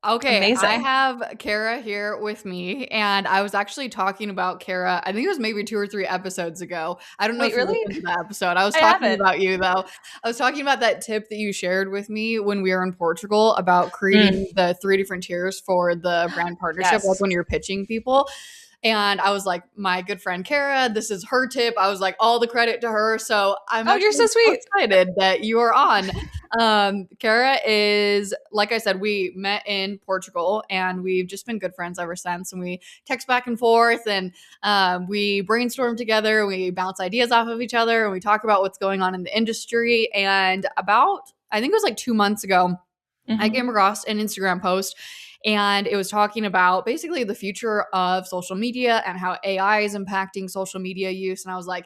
Okay, I Amazing. have Kara here with me, and I was actually talking about Kara. I think it was maybe 2 or 3 episodes ago. I don't know Wait, if you really? listened to that episode. I was I talking haven't. about you though. I was talking about that tip that you shared with me when we were in Portugal about Mm, creating the 3 different tiers for the brand partnership, like yes. when you're pitching people. And I was like, my good friend Kara, this is her tip. I was like, all the credit to her. So I'm Oh, you're actually so so sweet. excited that you are on. Kara is, like I said, we met in Portugal and we've just been good friends ever since. And we text back and forth and we brainstorm together. We bounce ideas off of each other and we talk about what's going on in the industry. And about, I think it was like 2 months ago, I Hmm. came across an Instagram post and it was talking about basically the future of social media and how AI is impacting social media use. And I was like,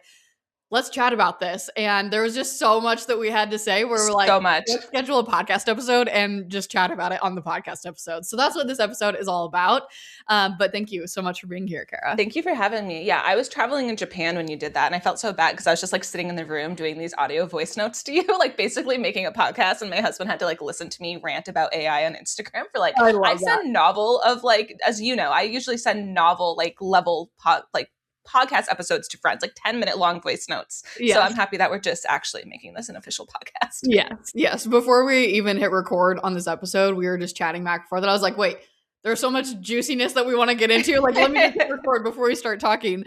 let's chat about this. And there was just so much that we had to say where we're like, So much. let's schedule a podcast episode and just chat about it on the podcast episode. So that's what this episode is all about. But thank you so much for being here, Kara. Thank you for having me. Yeah, I was traveling in Japan when you did that, and I felt so bad because I was just like sitting in the room doing these audio voice notes to you, like basically making a podcast, and my husband had to like listen to me rant about AI on Instagram for like I I love that. send novel of like as you know, I usually send novel like level like podcast episodes to friends, like 10-minute long voice notes. So Yes. I'm happy that we're just actually making this an official podcast. Yes. Yes. Before we even hit record on this episode, we were just chatting back and forth. And I was like, wait, there's so much juiciness that we want to get into. Like, let me just hit record before we start talking.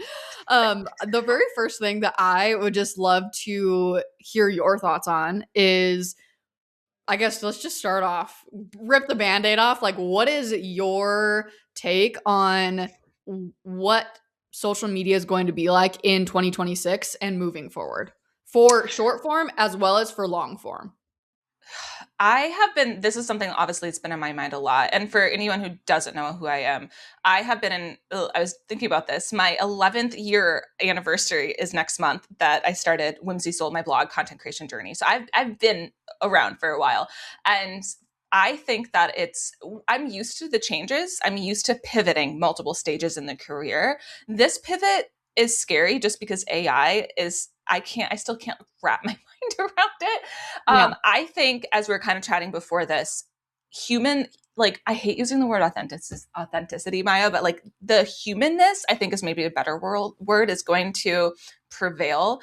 The very first thing that I would just love to hear your thoughts on is, I guess let's just start off, rip the band-aid off. Like, what is your take on what social media is going to be like in 2026 and moving forward for short form as well as for long form? I have been, this is something obviously it's been in my mind a lot. And for anyone who doesn't know who I am, I have been in, I was thinking about this. My 11th year anniversary is next month that I started Whimsy Soul, my blog content creation journey. So I've been around for a while. And I think that I'm used to the changes. I'm used to pivoting multiple stages in the career. This pivot is scary just because AI is, I still can't wrap my mind around it. Yeah. I think as we are kind of chatting before this, human, like I hate using the word authenticity, Maya, but like the humanness, I think is maybe a better word is going to prevail.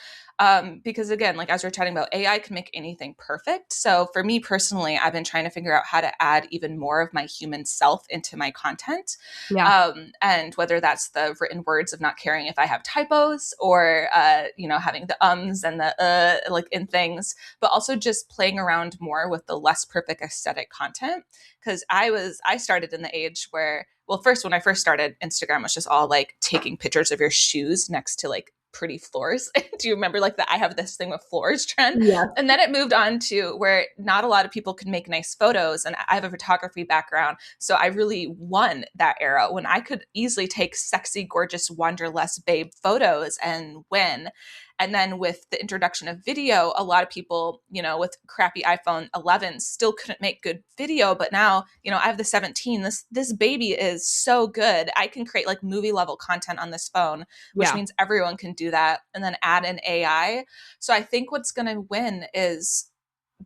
Because again, like as we're chatting about, AI can make anything perfect. So for me personally, I've been trying to figure out how to add even more of my human self into my content. Yeah. And whether that's the written words of not caring if I have typos or, having the ums and the like in things, but also just playing around more with the less perfect aesthetic content. Because I started in the age where, well, first, when I first started, Instagram was just all like taking pictures of your shoes next to like pretty floors. Do you remember like that I have this thing with floors trend? Yeah. And then it moved on to where not a lot of people could make nice photos. And I have a photography background. So I really won that era when I could easily take sexy, gorgeous, wanderlust babe photos and win. And then with the introduction of video, a lot of people, with crappy iPhone 11 still couldn't make good video. But now, I have the 17. This baby is so good. I can create like movie level content on this phone, which Yeah. means everyone can do that. And then add an AI. So I think what's going to win is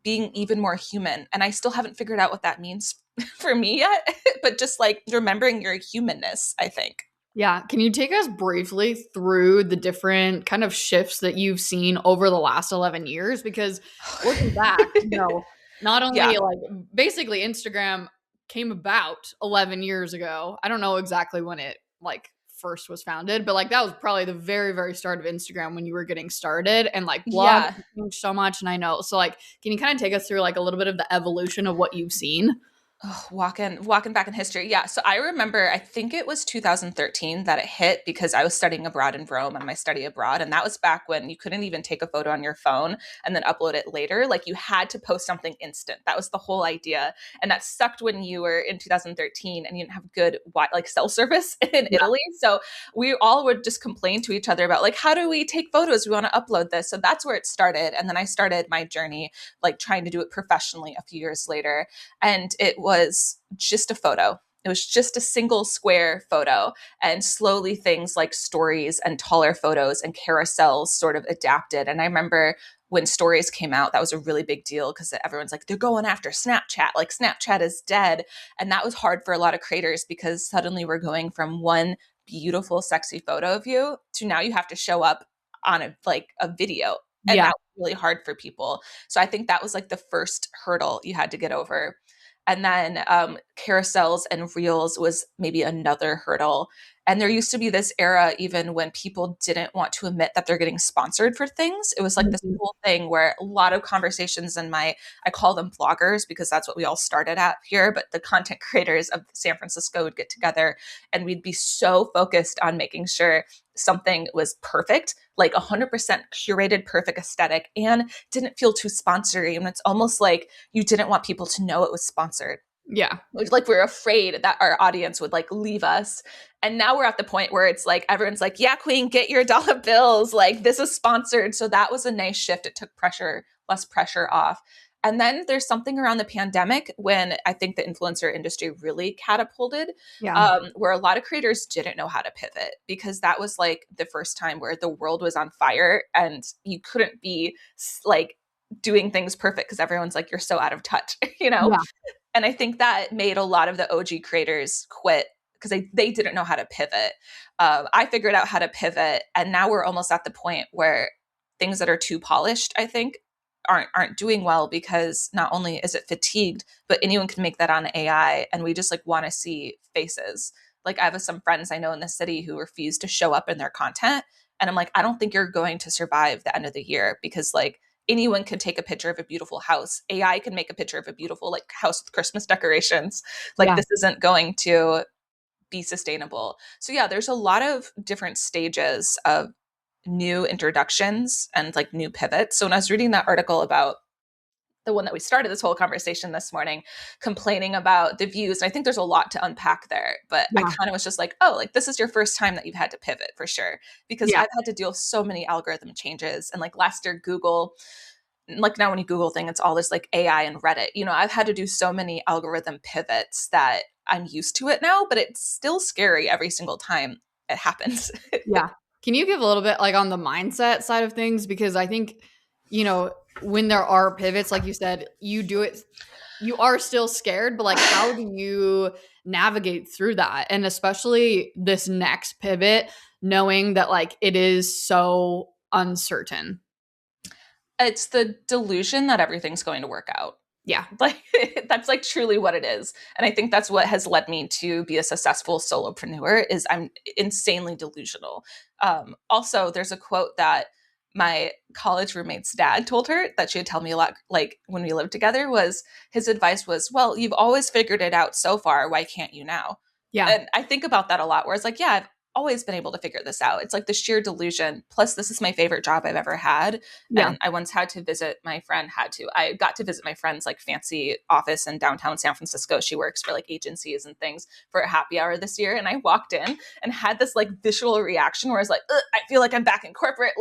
being even more human. And I still haven't figured out what that means for me yet, but just like remembering your humanness, I think. Yeah. Can you take us briefly through the different kind of shifts that you've seen over the last 11 years? Because looking back, not Yeah. only like basically Instagram came about 11 years ago. I don't know exactly when it like first was founded, but like that was probably the very, very start of Instagram when you were getting started and like blogs Yeah. changed so much. And I know, so like, can you kind of take us through like a little bit of the evolution of what you've seen? Oh, walking back in history. Yeah. So I remember, I think it was 2013 that it hit because I was studying abroad in Rome on my study abroad. And that was back when you couldn't even take a photo on your phone and then upload it later. Like you had to post something instant. That was the whole idea. And that sucked when you were in 2013 and you didn't have good like cell service in Yeah. Italy. So we all would just complain to each other about like, how do we take photos? We want to upload this. So that's where it started. And then I started my journey, like trying to do it professionally a few years later. And it was just a photo. It was just a single square photo. And slowly things like stories and taller photos and carousels sort of adapted. And I remember when stories came out, that was a really big deal because everyone's like, they're going after Snapchat, like Snapchat is dead. And that was hard for a lot of creators because suddenly we're going from one beautiful, sexy photo of you to now you have to show up on a video. And Yeah. that was really hard for people. So I think that was like the first hurdle you had to get over. And then carousels and reels was maybe another hurdle. And there used to be this era, even when people didn't want to admit that they're getting sponsored for things. It was like this Mhm. whole thing where a lot of conversations in I call them vloggers because that's what we all started at here, but the content creators of San Francisco would get together and we'd be so focused on making sure something was perfect, like 100% curated, perfect aesthetic, and didn't feel too sponsory. And it's almost like you didn't want people to know it was sponsored. Yeah. Like we're afraid that our audience would like leave us. And now we're at the point where it's like everyone's like, yeah, queen, get your dollar bills, like this is sponsored. So that was a nice shift. It took less pressure off. And then there's something around the pandemic when I think the influencer industry really catapulted, Yeah. where a lot of creators didn't know how to pivot because that was like the first time where the world was on fire and you couldn't be like doing things perfect because everyone's like, you're so out of touch, you know? Yeah. And I think that made a lot of the OG creators quit because they didn't know how to pivot. I figured out how to pivot, and now we're almost at the point where things that are too polished, I think, aren't doing well because not only is it fatigued, but anyone can make that on AI, and we just like want to see faces. Like I have some friends I know in the city who refuse to show up in their content, and I'm like, I don't think you're going to survive the end of the year because like anyone can take a picture of a beautiful house. AI can make a picture of a beautiful like house with Christmas decorations. Like Yeah. this isn't going to be sustainable. So yeah, there's a lot of different stages of new introductions and like new pivots. So when I was reading that article about the one that we started this whole conversation this morning, complaining about the views. And I think there's a lot to unpack there, but I Yeah. kind of was just like, oh, like this is your first time that you've had to pivot for sure. Because Yeah. I've had to deal with so many algorithm changes. And like last year, Google, like now when you Google thing, it's all this like AI and Reddit. You know, I've had to do so many algorithm pivots that I'm used to it now, but it's still scary every single time it happens. Yeah. Can you give a little bit like on the mindset side of things? Because I think, when there are pivots, like you said, you do it, you are still scared, but like, how do you navigate through that? And especially this next pivot, knowing that like it is so uncertain. It's the delusion that everything's going to work out. Yeah. Like that's like truly what it is. And I think that's what has led me to be a successful solopreneur is I'm insanely delusional. Also, there's a quote that my college roommate's dad told her that she would tell me a lot like when we lived together was his advice was, well, you've always figured it out so far. Why can't you now? Yeah. And I think about that a lot where it's like, yeah, I've always been able to figure this out. It's like the sheer delusion. Plus, this is my favorite job I've ever had. Yeah. And I once had to visit my friend, I got to visit my friend's like fancy office in downtown San Francisco. She works for like agencies and things for a happy hour this year. And I walked in and had this like visual reaction where I was like, I feel like I'm back in corporate.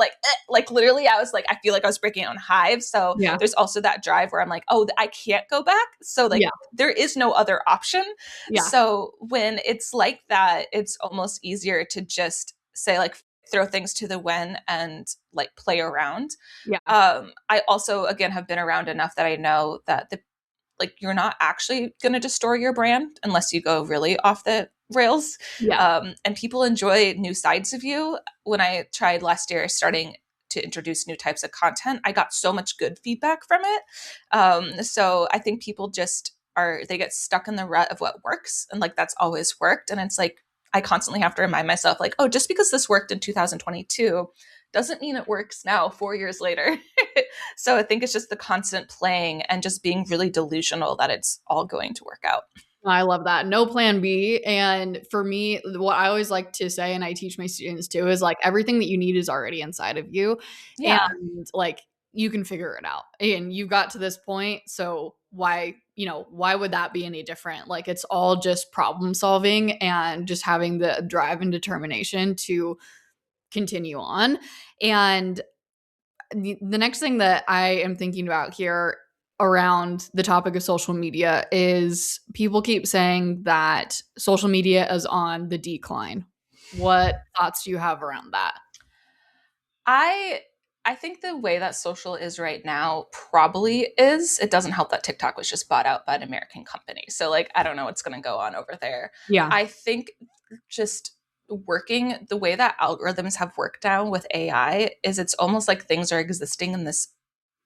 Like literally, I was like, I feel like I was breaking out in hives. So Yeah. there's also that drive where I'm like, oh, I can't go back. So like, Yeah. there is no other option. Yeah. So when it's like that, it's almost easier to just say like throw things to the wind and like play around. Yeah. I also again have been around enough that I know that you're not actually going to destroy your brand unless you go really off the rails. Yeah. And people enjoy new sides of you. When I tried last year starting to introduce new types of content, I got so much good feedback from it. So I think people just they get stuck in the rut of what works. And like, that's always worked. And it's like, I constantly have to remind myself like, oh, just because this worked in 2022 doesn't mean it works now 4 years later. So I think it's just the constant playing and just being really delusional that it's all going to work out. I love that. No plan B. And for me, what I always like to say, and I teach my students too, is like everything that you need is already inside of you. Yeah. And like you can figure it out. And you got to this point. So why would that be any different? Like it's all just problem solving and just having the drive and determination to continue on. And the next thing that I am thinking about here around the topic of social media is people keep saying that social media is on the decline. What thoughts do you have around that? I I think the way that social is right now probably is, it doesn't help that TikTok was just bought out by an American company. So like I don't know what's going to go on over there. Yeah. I think just working the way that algorithms have worked down with AI is it's almost like things are existing in this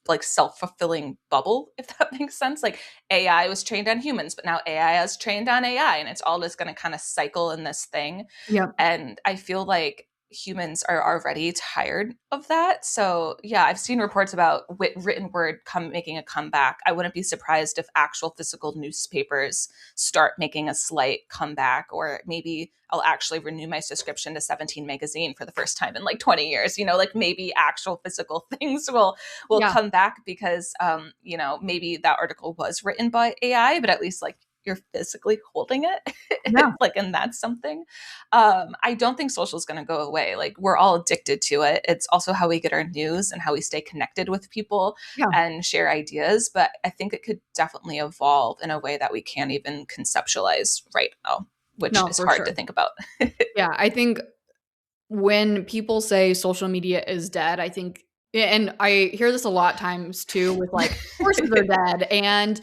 like self-fulfilling bubble, if that makes sense. Like AI was trained on humans, but now AI is trained on AI, and it's all just going to kind of cycle in this thing. Yeah. And I feel like humans are already tired of that. So yeah, I've seen reports about written word making a comeback. I wouldn't be surprised if actual physical newspapers start making a slight comeback, or maybe I'll actually renew my subscription to 17 magazine for the first time in like 20 years. You know, like maybe actual physical things will Yeah. come back because you know, maybe that article was written by AI, but at least like you're physically holding it. Yeah. Like, and that's something. I don't think social is going to go away. Like we're all addicted to it. It's also how we get our news and how we stay connected with people Yeah. and share ideas. But I think it could definitely evolve in a way that we can't even conceptualize right now, which No, is for hard to sure. think about. Yeah. I think when people say social media is dead, I think, and I hear this a lot times too with like horses are dead and,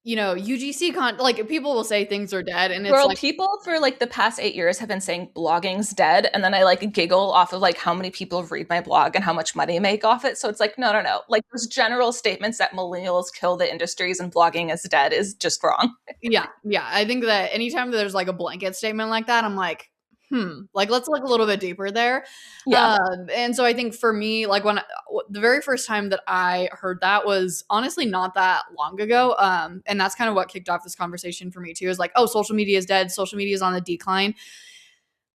UGC like people will say things are dead and it's Girl, like, people for like the past 8 years have been saying blogging's dead. And then I like giggle off of like how many people read my blog and how much money I make off it. So it's like, no, no, no. Like those general statements that millennials kill the industries and blogging is dead is just wrong. yeah, yeah. I think that anytime that there's like a blanket statement like that, I'm like, like let's look a little bit deeper there. Yeah. And so I think for me, like the very first time that I heard that was honestly not that long ago. And that's kind of what kicked off this conversation for me too, is like, oh, social media is dead. Social media is on the decline.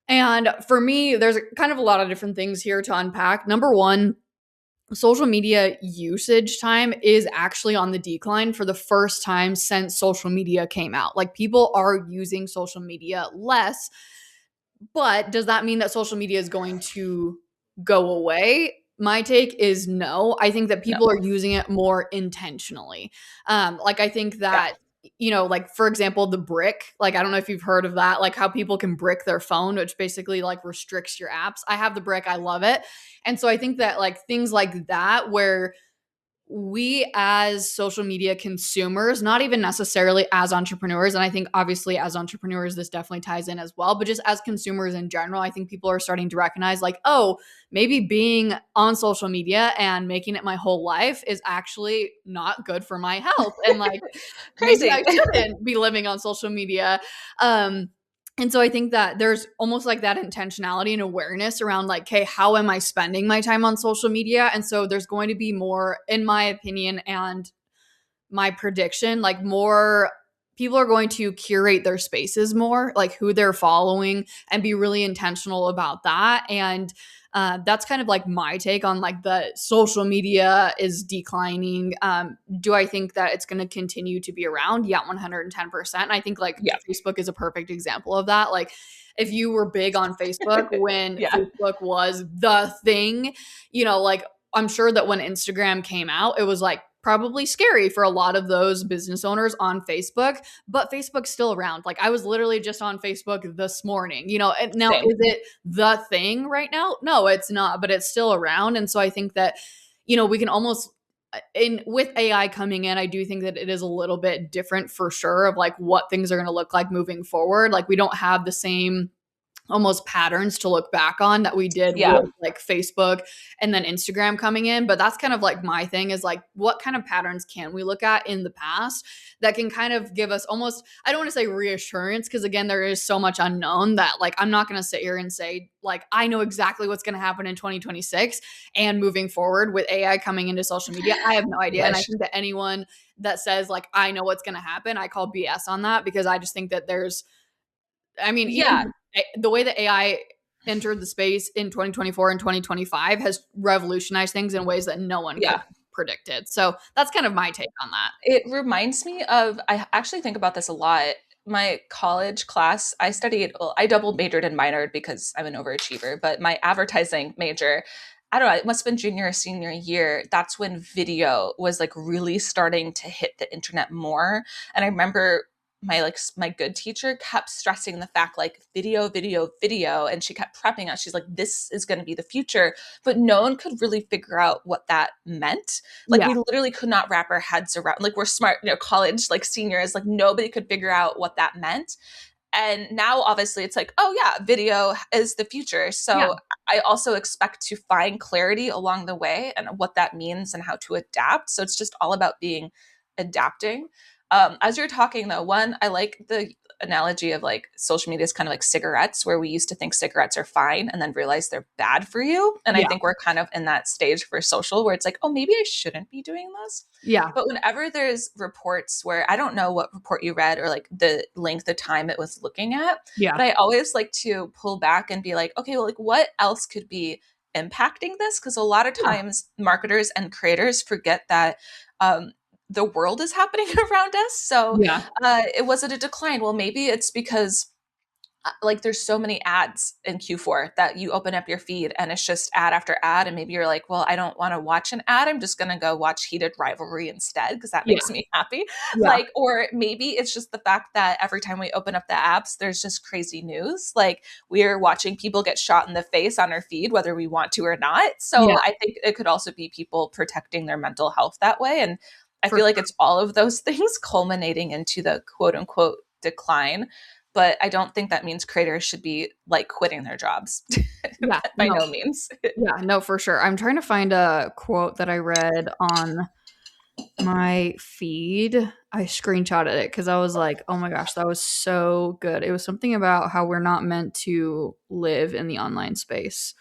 And for me, there's kind of a lot of different things here to unpack. Number one, social media usage time is actually on the decline for the first time since social media came out. Like people are using social media less, but does that mean that social media is going to go away? My take is no. I think that No. people are using it more intentionally. Like I think Yeah. that like for example, the brick. Like I don't know if you've heard of that. Like how people can brick their phone, which basically like restricts your apps. I have the brick. I love it, and so I think that like things like that where we as social media consumers, not even necessarily as entrepreneurs, and I think obviously as entrepreneurs, this definitely ties in as well, but just as consumers in general, I think people are starting to recognize like, oh, maybe being on social media and making it my whole life is actually not good for my health. And like, maybe I Crazy. shouldn't be living on social media. And so I think that there's almost like that intentionality and awareness around like, okay, how am I spending my time on social media? And so there's going to be more, in my opinion, and my prediction, like more people are going to curate their spaces more, like who they're following, and be really intentional about that. And that's kind of like my take on like the social media is declining. Do I think that it's going to continue to be around? Yeah, 110%. And I think like Yeah. Facebook is a perfect example of that. Like if you were big on Facebook when Yeah. Facebook was the thing, like I'm sure that when Instagram came out, it was like probably scary for a lot of those business owners on Facebook, but Facebook's still around. Like I was literally just on Facebook this morning, and now Same. is it the thing right now? No, it's not, but it's still around. And so I think that, we can almost in with AI coming in, I do think that it is a little bit different for sure of like what things are going to look like moving forward. Like we don't have the same almost patterns to look back on that we did Yeah. with like Facebook and then Instagram coming in. But that's kind of like my thing is like, what kind of patterns can we look at in the past that can kind of give us almost, I don't want to say reassurance, because again, there is so much unknown that like, I'm not going to sit here and say, like, I know exactly what's going to happen in 2026 and moving forward with AI coming into social media. I have no idea. And I Wish. think that anyone that says like, I know what's going to happen, I call BS on that, because I just think that Yeah. even the way that AI entered the space in 2024 and 2025 has revolutionized things in ways that no one could Yeah. have predicted. So that's kind of my take on that. It reminds me of, I actually think about this a lot. My college class, I studied, well, I double majored and minored because I'm an overachiever, but my advertising major, I don't know, it must have been junior or senior year. That's when video was like really starting to hit the internet more. And I remember my good teacher kept stressing the fact like video, video, video, and she kept prepping us. She's like, this is going to be the future, but no one could really figure out what that meant. Like Yeah. we literally could not wrap our heads around, like we're smart, college, like seniors, like nobody could figure out what that meant. And now obviously it's like, oh yeah, video is the future. Yeah. So I also expect to find clarity along the way and what that means and how to adapt. So it's just all about being adapting. As you're talking though, one, I like the analogy of like social media is kind of like cigarettes, where we used to think cigarettes are fine and then realize they're bad for you. And I Yeah. think we're kind of in that stage for social where it's like, oh, maybe I shouldn't be doing this. Yeah. But whenever there's reports where I don't know what report you read or like the length of time it was looking at, Yeah. but I always like to pull back and be like, okay, well, like what else could be impacting this? Because a lot of times marketers and creators forget that the world is happening around us. So Yeah. it was at a decline. Well, maybe it's because like there's so many ads in Q4 that you open up your feed and it's just ad after ad. And maybe you're like, well, I don't want to watch an ad. I'm just going to go watch Heated Rivalry instead because that makes me happy. Yeah. Like, or maybe it's just the fact that every time we open up the apps, there's just crazy news. Like we're watching people get shot in the face on our feed, whether we want to or not. So I think it could also be people protecting their mental health that way. And I feel like it's all of those things culminating into the quote unquote decline. But I don't think that means creators should be like quitting their jobs. By no means. Yeah, no, for sure. I'm trying to find a quote that I read on my feed. I screenshotted it because I was like, oh my gosh, that was so good. It was something about how we're not meant to live in the online space.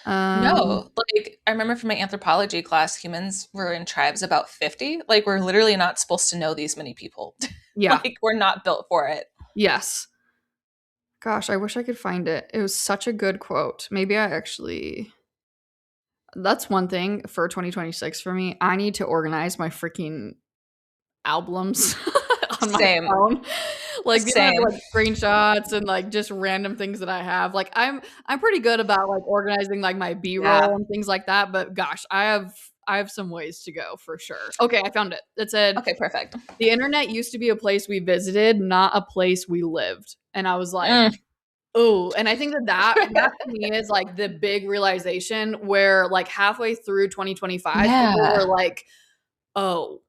No, like I remember from my anthropology class, humans were in tribes about 50. Like we're literally not supposed to know these many people. Yeah. Like we're not built for it. Yes. Gosh, I wish I could find it. It was such a good quote. Maybe I actually. That's one thing for 2026 for me. I need to organize my freaking albums on my phone. Like, like screenshots and like just random things that I have. Like I'm pretty good about like organizing like my B-roll and things like that, but gosh, I have some ways to go for sure. Okay, I found it. It said, okay, perfect. The internet used to be a place we visited, not a place we lived. And I was like, oh, and I think that to me is like the big realization where like halfway through 2025, people were like, oh,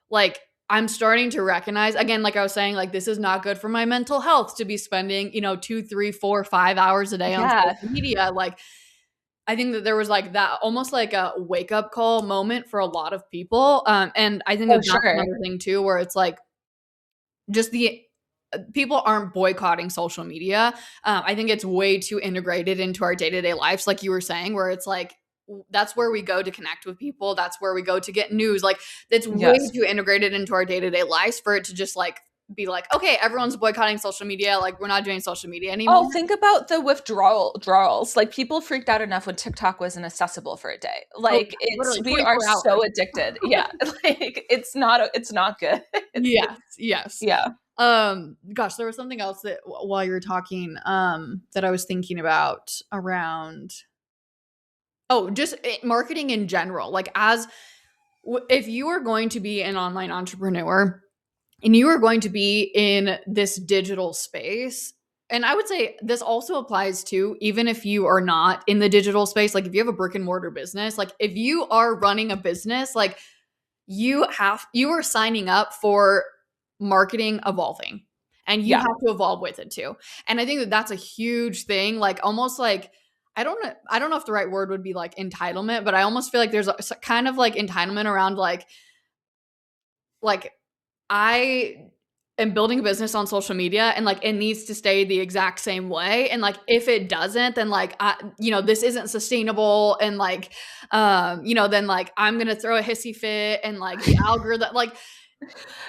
like I'm starting to recognize again, like I was saying, like this is not good for my mental health to be spending, 2, 3, 4, 5 hours a day on social media. Like I think that there was like that almost like a wake up call moment for a lot of people. And I think that's another thing too, where it's like just the people aren't boycotting social media. I think it's way too integrated into our day-to-day lives, like you were saying, where it's like that's where we go to connect with people. That's where we go to get news. Like it's way too integrated into our day-to-day lives for it to just like be like, okay, everyone's boycotting social media. Like we're not doing social media anymore. Oh, think about the withdrawals. Like people freaked out enough when TikTok was inaccessible for a day. Like we are so addicted. Yeah. Like it's not good. Yes. Yeah. Gosh, there was something else that while you were talking, that I was thinking about around. Oh, just marketing in general. Like if you are going to be an online entrepreneur and you are going to be in this digital space, and I would say this also applies to even if you are not in the digital space, like if you have a brick and mortar business, like if you are running a business, like you are signing up for marketing evolving and you have to evolve with it too. And I think that that's a huge thing, like almost like I don't know if the right word would be like entitlement, but I almost feel like there's a kind of like entitlement around like I am building a business on social media and like it needs to stay the exact same way, and like if it doesn't, then like this isn't sustainable, and like then like I'm gonna throw a hissy fit, and like the algorithm like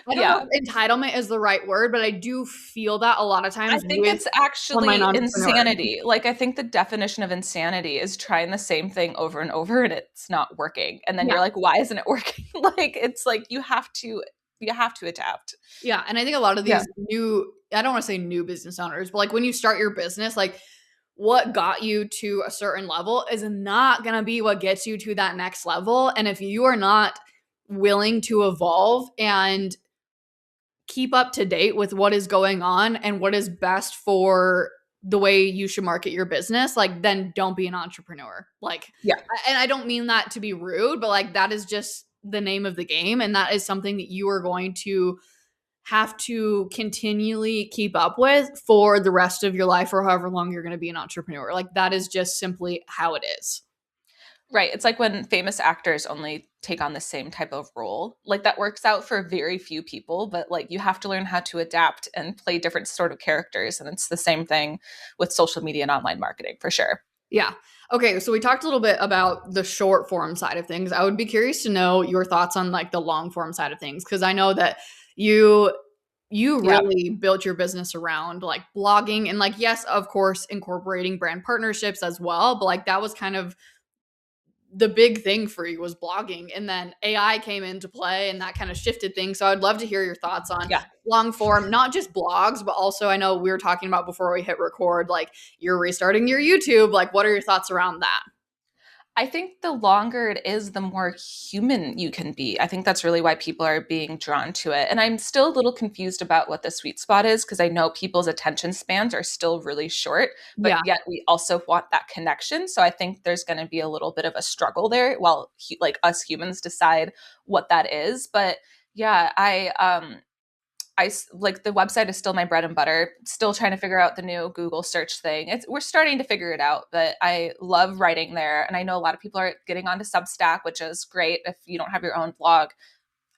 I don't know if entitlement is the right word, but I do feel that a lot of times. I think it's actually insanity. Like I think the definition of insanity is trying the same thing over and over and it's not working. And then you're like, why isn't it working? Like it's like you have to adapt. Yeah. And I think a lot of these I don't want to say new business owners, but like when you start your business, like what got you to a certain level is not going to be what gets you to that next level. And if you are not willing to evolve and keep up to date with what is going on and what is best for the way you should market your business, like then don't be an entrepreneur. Like, Yeah. and I don't mean that to be rude, but like that is just the name of the game. And that is something that you are going to have to continually keep up with for the rest of your life or however long you're going to be an entrepreneur. Like that is just simply how it is. Right. It's like when famous actors only take on the same type of role. Like that works out for very few people, but like you have to learn how to adapt and play different sort of characters. And it's the same thing with social media and online marketing for sure. Yeah. Okay, so we talked a little bit about the short form side of things. I would be curious to know your thoughts on like the long form side of things because I know that you Yeah. really built your business around like blogging and like yes, of course, incorporating brand partnerships as well, but like that was kind of the big thing for you was blogging and then AI came into play and that kind of shifted things. So I'd love to hear your thoughts on Yeah. long form, not just blogs, but also I know we were talking about before we hit record, like you're restarting your YouTube. Like, what are your thoughts around that? I think the longer it is, the more human you can be. I think that's really why people are being drawn to it. And I'm still a little confused about what the sweet spot is because I know people's attention spans are still really short, but Yeah. yet we also want that connection. So I think there's going to be a little bit of a struggle there while like us humans decide what that is. But yeah, like the website is still my bread and butter. Still trying to figure out the new Google search thing. We're starting to figure it out, but I love writing there. And I know a lot of people are getting onto Substack, which is great if you don't have your own blog.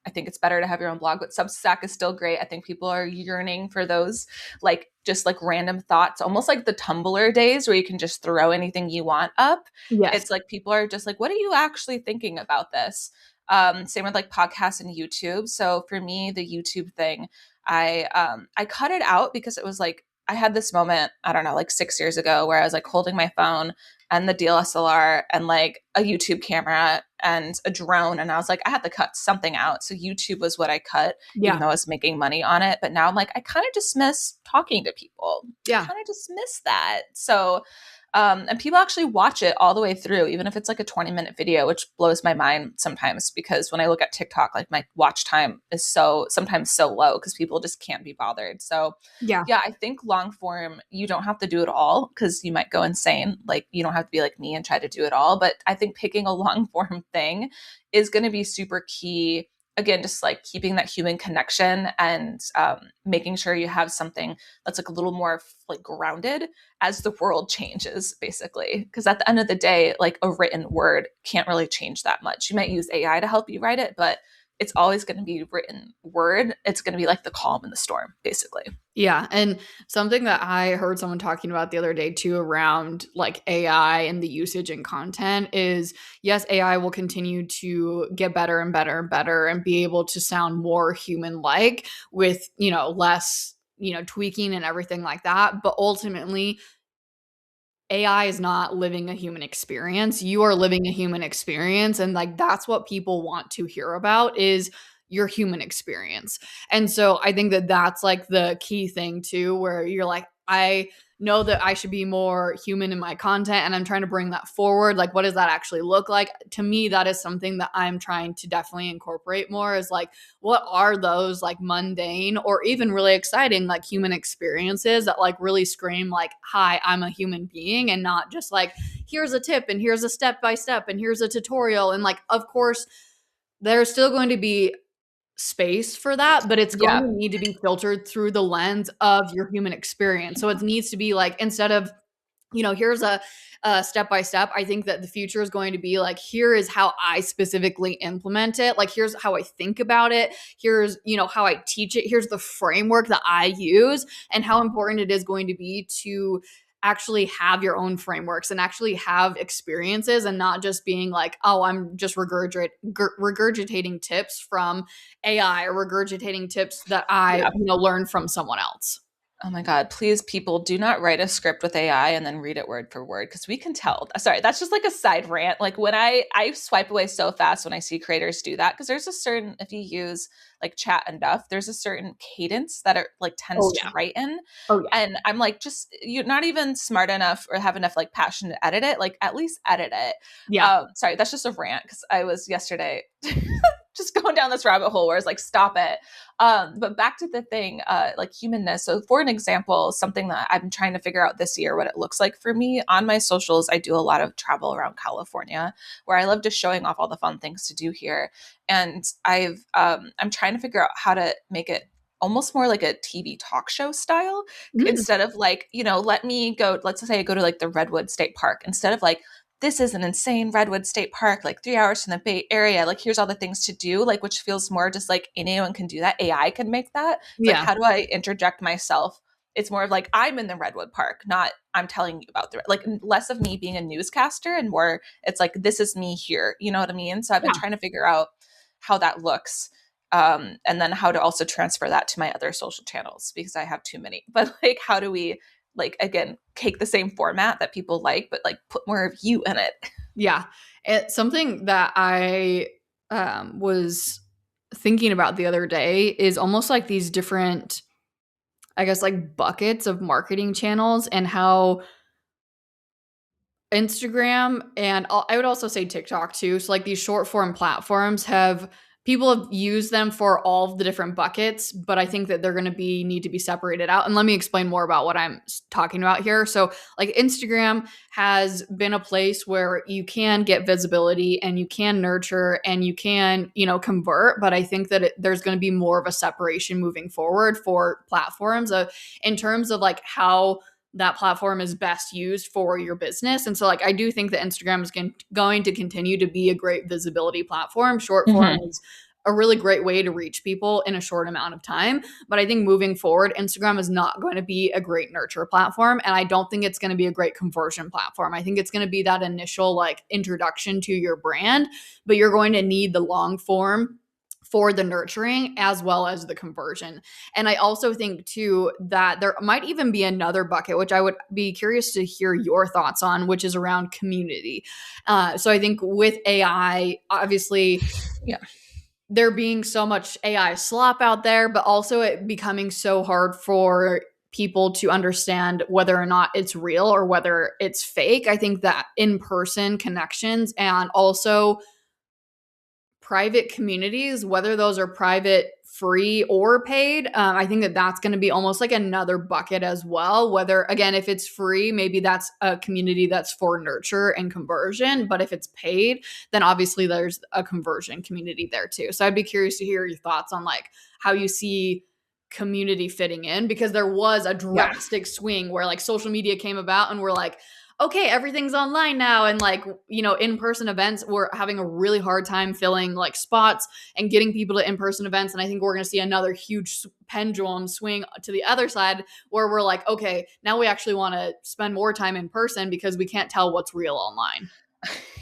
I think it's better to have your own blog, but Substack is still great. I think people are yearning for those, like just like random thoughts, almost like the Tumblr days where you can just throw anything you want up. Yes. It's like people are just like, what are you actually thinking about this? Same with like podcasts and YouTube. So for me, the YouTube thing, I cut it out because it was like I had this moment, I don't know, like 6 years ago where I was like holding my phone and the DSLR and like a YouTube camera and a drone. And I was like, I had to cut something out. So YouTube was what I cut, even Yeah. though I was making money on it. But now I'm like, I kind of just miss talking to people. I Yeah. kind of just miss that. So and people actually watch it all the way through, even if it's like a 20-minute video, which blows my mind sometimes because when I look at TikTok, like my watch time is sometimes so low because people just can't be bothered. So Yeah. yeah, I think long form, you don't have to do it all because you might go insane. Like you don't have to be like me and try to do it all. But I think picking a long form thing is going to be super key. Again, just like keeping that human connection and making sure you have something that's like a little more like grounded as the world changes, basically. Because at the end of the day, like a written word can't really change that much. You might use AI to help you write it, but it's always going to be written word. It's going to be like the calm in the storm, basically. Yeah. And something that I heard someone talking about the other day too around like AI and the usage and content is yes, AI will continue to get better and better and better and be able to sound more human like with, less, tweaking and everything like that. But ultimately, AI is not living a human experience. You are living a human experience. And like that's what people want to hear about is your human experience. And so I think that that's like the key thing too, where you're like, I know that I should be more human in my content and I'm trying to bring that forward. Like, what does that actually look like? To me, that is something that I'm trying to definitely incorporate more is like, what are those like mundane or even really exciting like human experiences that like really scream like, hi, I'm a human being and not just like, here's a tip and here's a step by step and here's a tutorial. And like, of course, there's still going to be space for that, but it's going Yeah. to need to be filtered through the lens of your human experience. So it needs to be like instead of here's a step by step. I think that the future is going to be like, here is how I specifically implement it. Like, here's how I think about it. Here's, how I teach it. Here's the framework that I use and how important it is going to be to actually have your own frameworks and actually have experiences and not just being like, oh, I'm just regurgitating tips from AI or regurgitating tips that I, Yeah. learned from someone else. Oh my God, please, people, do not write a script with AI and then read it word for word because we can tell. Sorry, that's just like a side rant. Like when I swipe away so fast when I see creators do that because there's a certain, if you use like chat enough, there's a certain cadence that it like tends Oh to yeah. write in. Oh yeah. And I'm like, just you're not even smart enough or have enough like passion to edit it. Like at least edit it. Yeah. Sorry, that's just a rant because I was yesterday. just going down this rabbit hole where it's like, stop it. But back to the thing, like humanness. So for an example, something that I'm trying to figure out this year, what it looks like for me on my socials, I do a lot of travel around California where I love just showing off all the fun things to do here. And I'm trying to figure out how to make it almost more like a TV talk show style Mm. instead of like, let me go, let's say I go to like the Redwood State Park, instead of like, this is an insane Redwood State Park, like 3 hours from the Bay Area. Like, here's all the things to do, like, which feels more just like anyone can do that. AI can make that. It's like, Yeah. how do I interject myself? It's more of like, I'm in the Redwood Park, not I'm telling you about like less of me being a newscaster and more it's like, this is me here. You know what I mean? So I've been Yeah. trying to figure out how that looks. And then how to also transfer that to my other social channels because I have too many. But like, how do we like, again, take the same format that people like, but like put more of you in it? Yeah. It's something that I was thinking about the other day is almost like these different, I guess, like buckets of marketing channels and how Instagram and I would also say TikTok too. So like these short form platforms have people have used them for all of the different buckets, but I think that they're going to be need to be separated out. And let me explain more about what I'm talking about here. So like Instagram has been a place where you can get visibility and you can nurture and you can, convert, but I think that there's going to be more of a separation moving forward for platforms in terms of like how that platform is best used for your business. And so like I do think that Instagram is going to continue to be a great visibility platform. Short form Mm-hmm. is a really great way to reach people in a short amount of time. But I think moving forward, Instagram is not going to be a great nurture platform. And I don't think it's going to be a great conversion platform. I think it's going to be that initial like introduction to your brand, but you're going to need the long form for the nurturing as well as the conversion. And I also think too that there might even be another bucket, which I would be curious to hear your thoughts on, which is around community. So I think with AI, obviously, Yeah. there being so much AI slop out there, but also it becoming so hard for people to understand whether or not it's real or whether it's fake. I think that in-person connections and also private communities, whether those are private, free, or paid, I think that that's going to be almost like another bucket as well. Whether, again, if it's free, maybe that's a community that's for nurture and conversion. But if it's paid, then obviously there's a conversion community there too. So I'd be curious to hear your thoughts on like how you see community fitting in because there was a Yeah. drastic swing where like social media came about and we're like, okay, everything's online now. And like, in-person events, we're having a really hard time filling like spots and getting people to in-person events. And I think we're going to see another huge pendulum swing to the other side where we're like, okay, now we actually want to spend more time in person because we can't tell what's real online.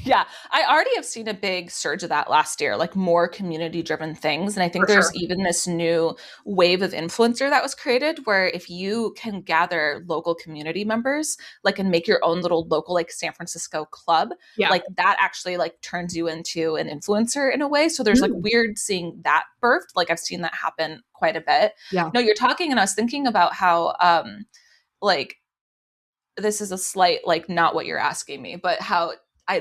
Yeah, I already have seen a big surge of that last year, like more community driven things. And I think For sure. there's even this new wave of influencer that was created where if you can gather local community members, like and make your own little local, like San Francisco club, Yeah. like that actually like turns you into an influencer in a way. So there's like Mm. weird seeing that birthed. Like I've seen that happen quite a bit. Yeah. No, you're talking, and I was thinking about how, like, this is a slight like not what you're asking me, but how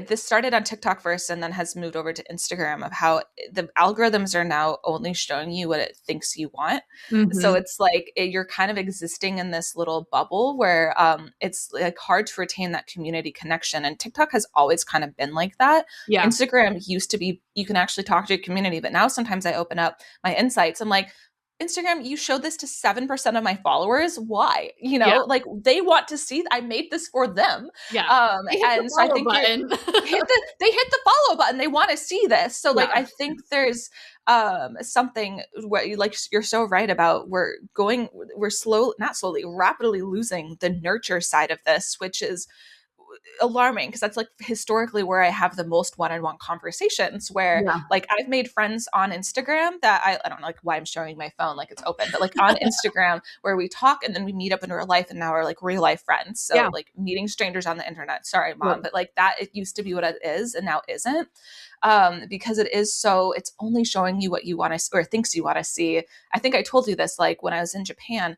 this started on TikTok first and then has moved over to Instagram of how the algorithms are now only showing you what it thinks you want. So Mm-hmm. it's like you're kind of existing in this little bubble where it's like hard to retain that community connection. And TikTok has always kind of been like that. Yeah. Instagram used to be you can actually talk to your community, but now sometimes I open up my insights. I'm like, Instagram, you showed this to 7% of my followers. Why? Yeah. Like they want to see I made this for them. Yeah. They hit the And so I follow think button. they hit the follow button. They want to see this. So like Yeah. I think there's something where like you're so right about we're slow not slowly rapidly losing the nurture side of this, which is alarming because that's like historically where I have the most one-on-one conversations where Yeah. like I've made friends on Instagram that I don't know like why I'm showing my phone like it's open, but like on Instagram where we talk and then we meet up in real life and now we're like real life friends. So Yeah. like meeting strangers on the internet. Sorry, Yeah. mom, but like that it used to be what it is and now isn't. Because it's only showing you what you want to or thinks you want to see. I think I told you this like when I was in Japan,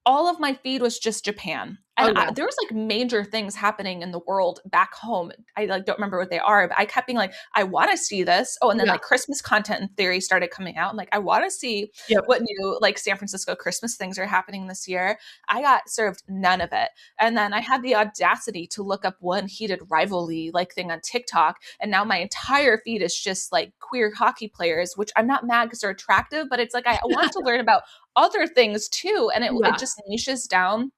all of my feed was just Japan. And Oh yeah. there was like major things happening in the world back home. I like don't remember what they are, but I kept being like, I want to see this. Oh, and then Yeah. like Christmas content and theory started coming out. I'm like, I want to see Yep. what new like San Francisco Christmas things are happening this year. I got served none of it. And then I had the audacity to look up one heated rivalry like thing on TikTok. And now my entire feed is just like queer hockey players, which I'm not mad because they're attractive, but it's like I want to learn about other things too. And it Yeah. just niches down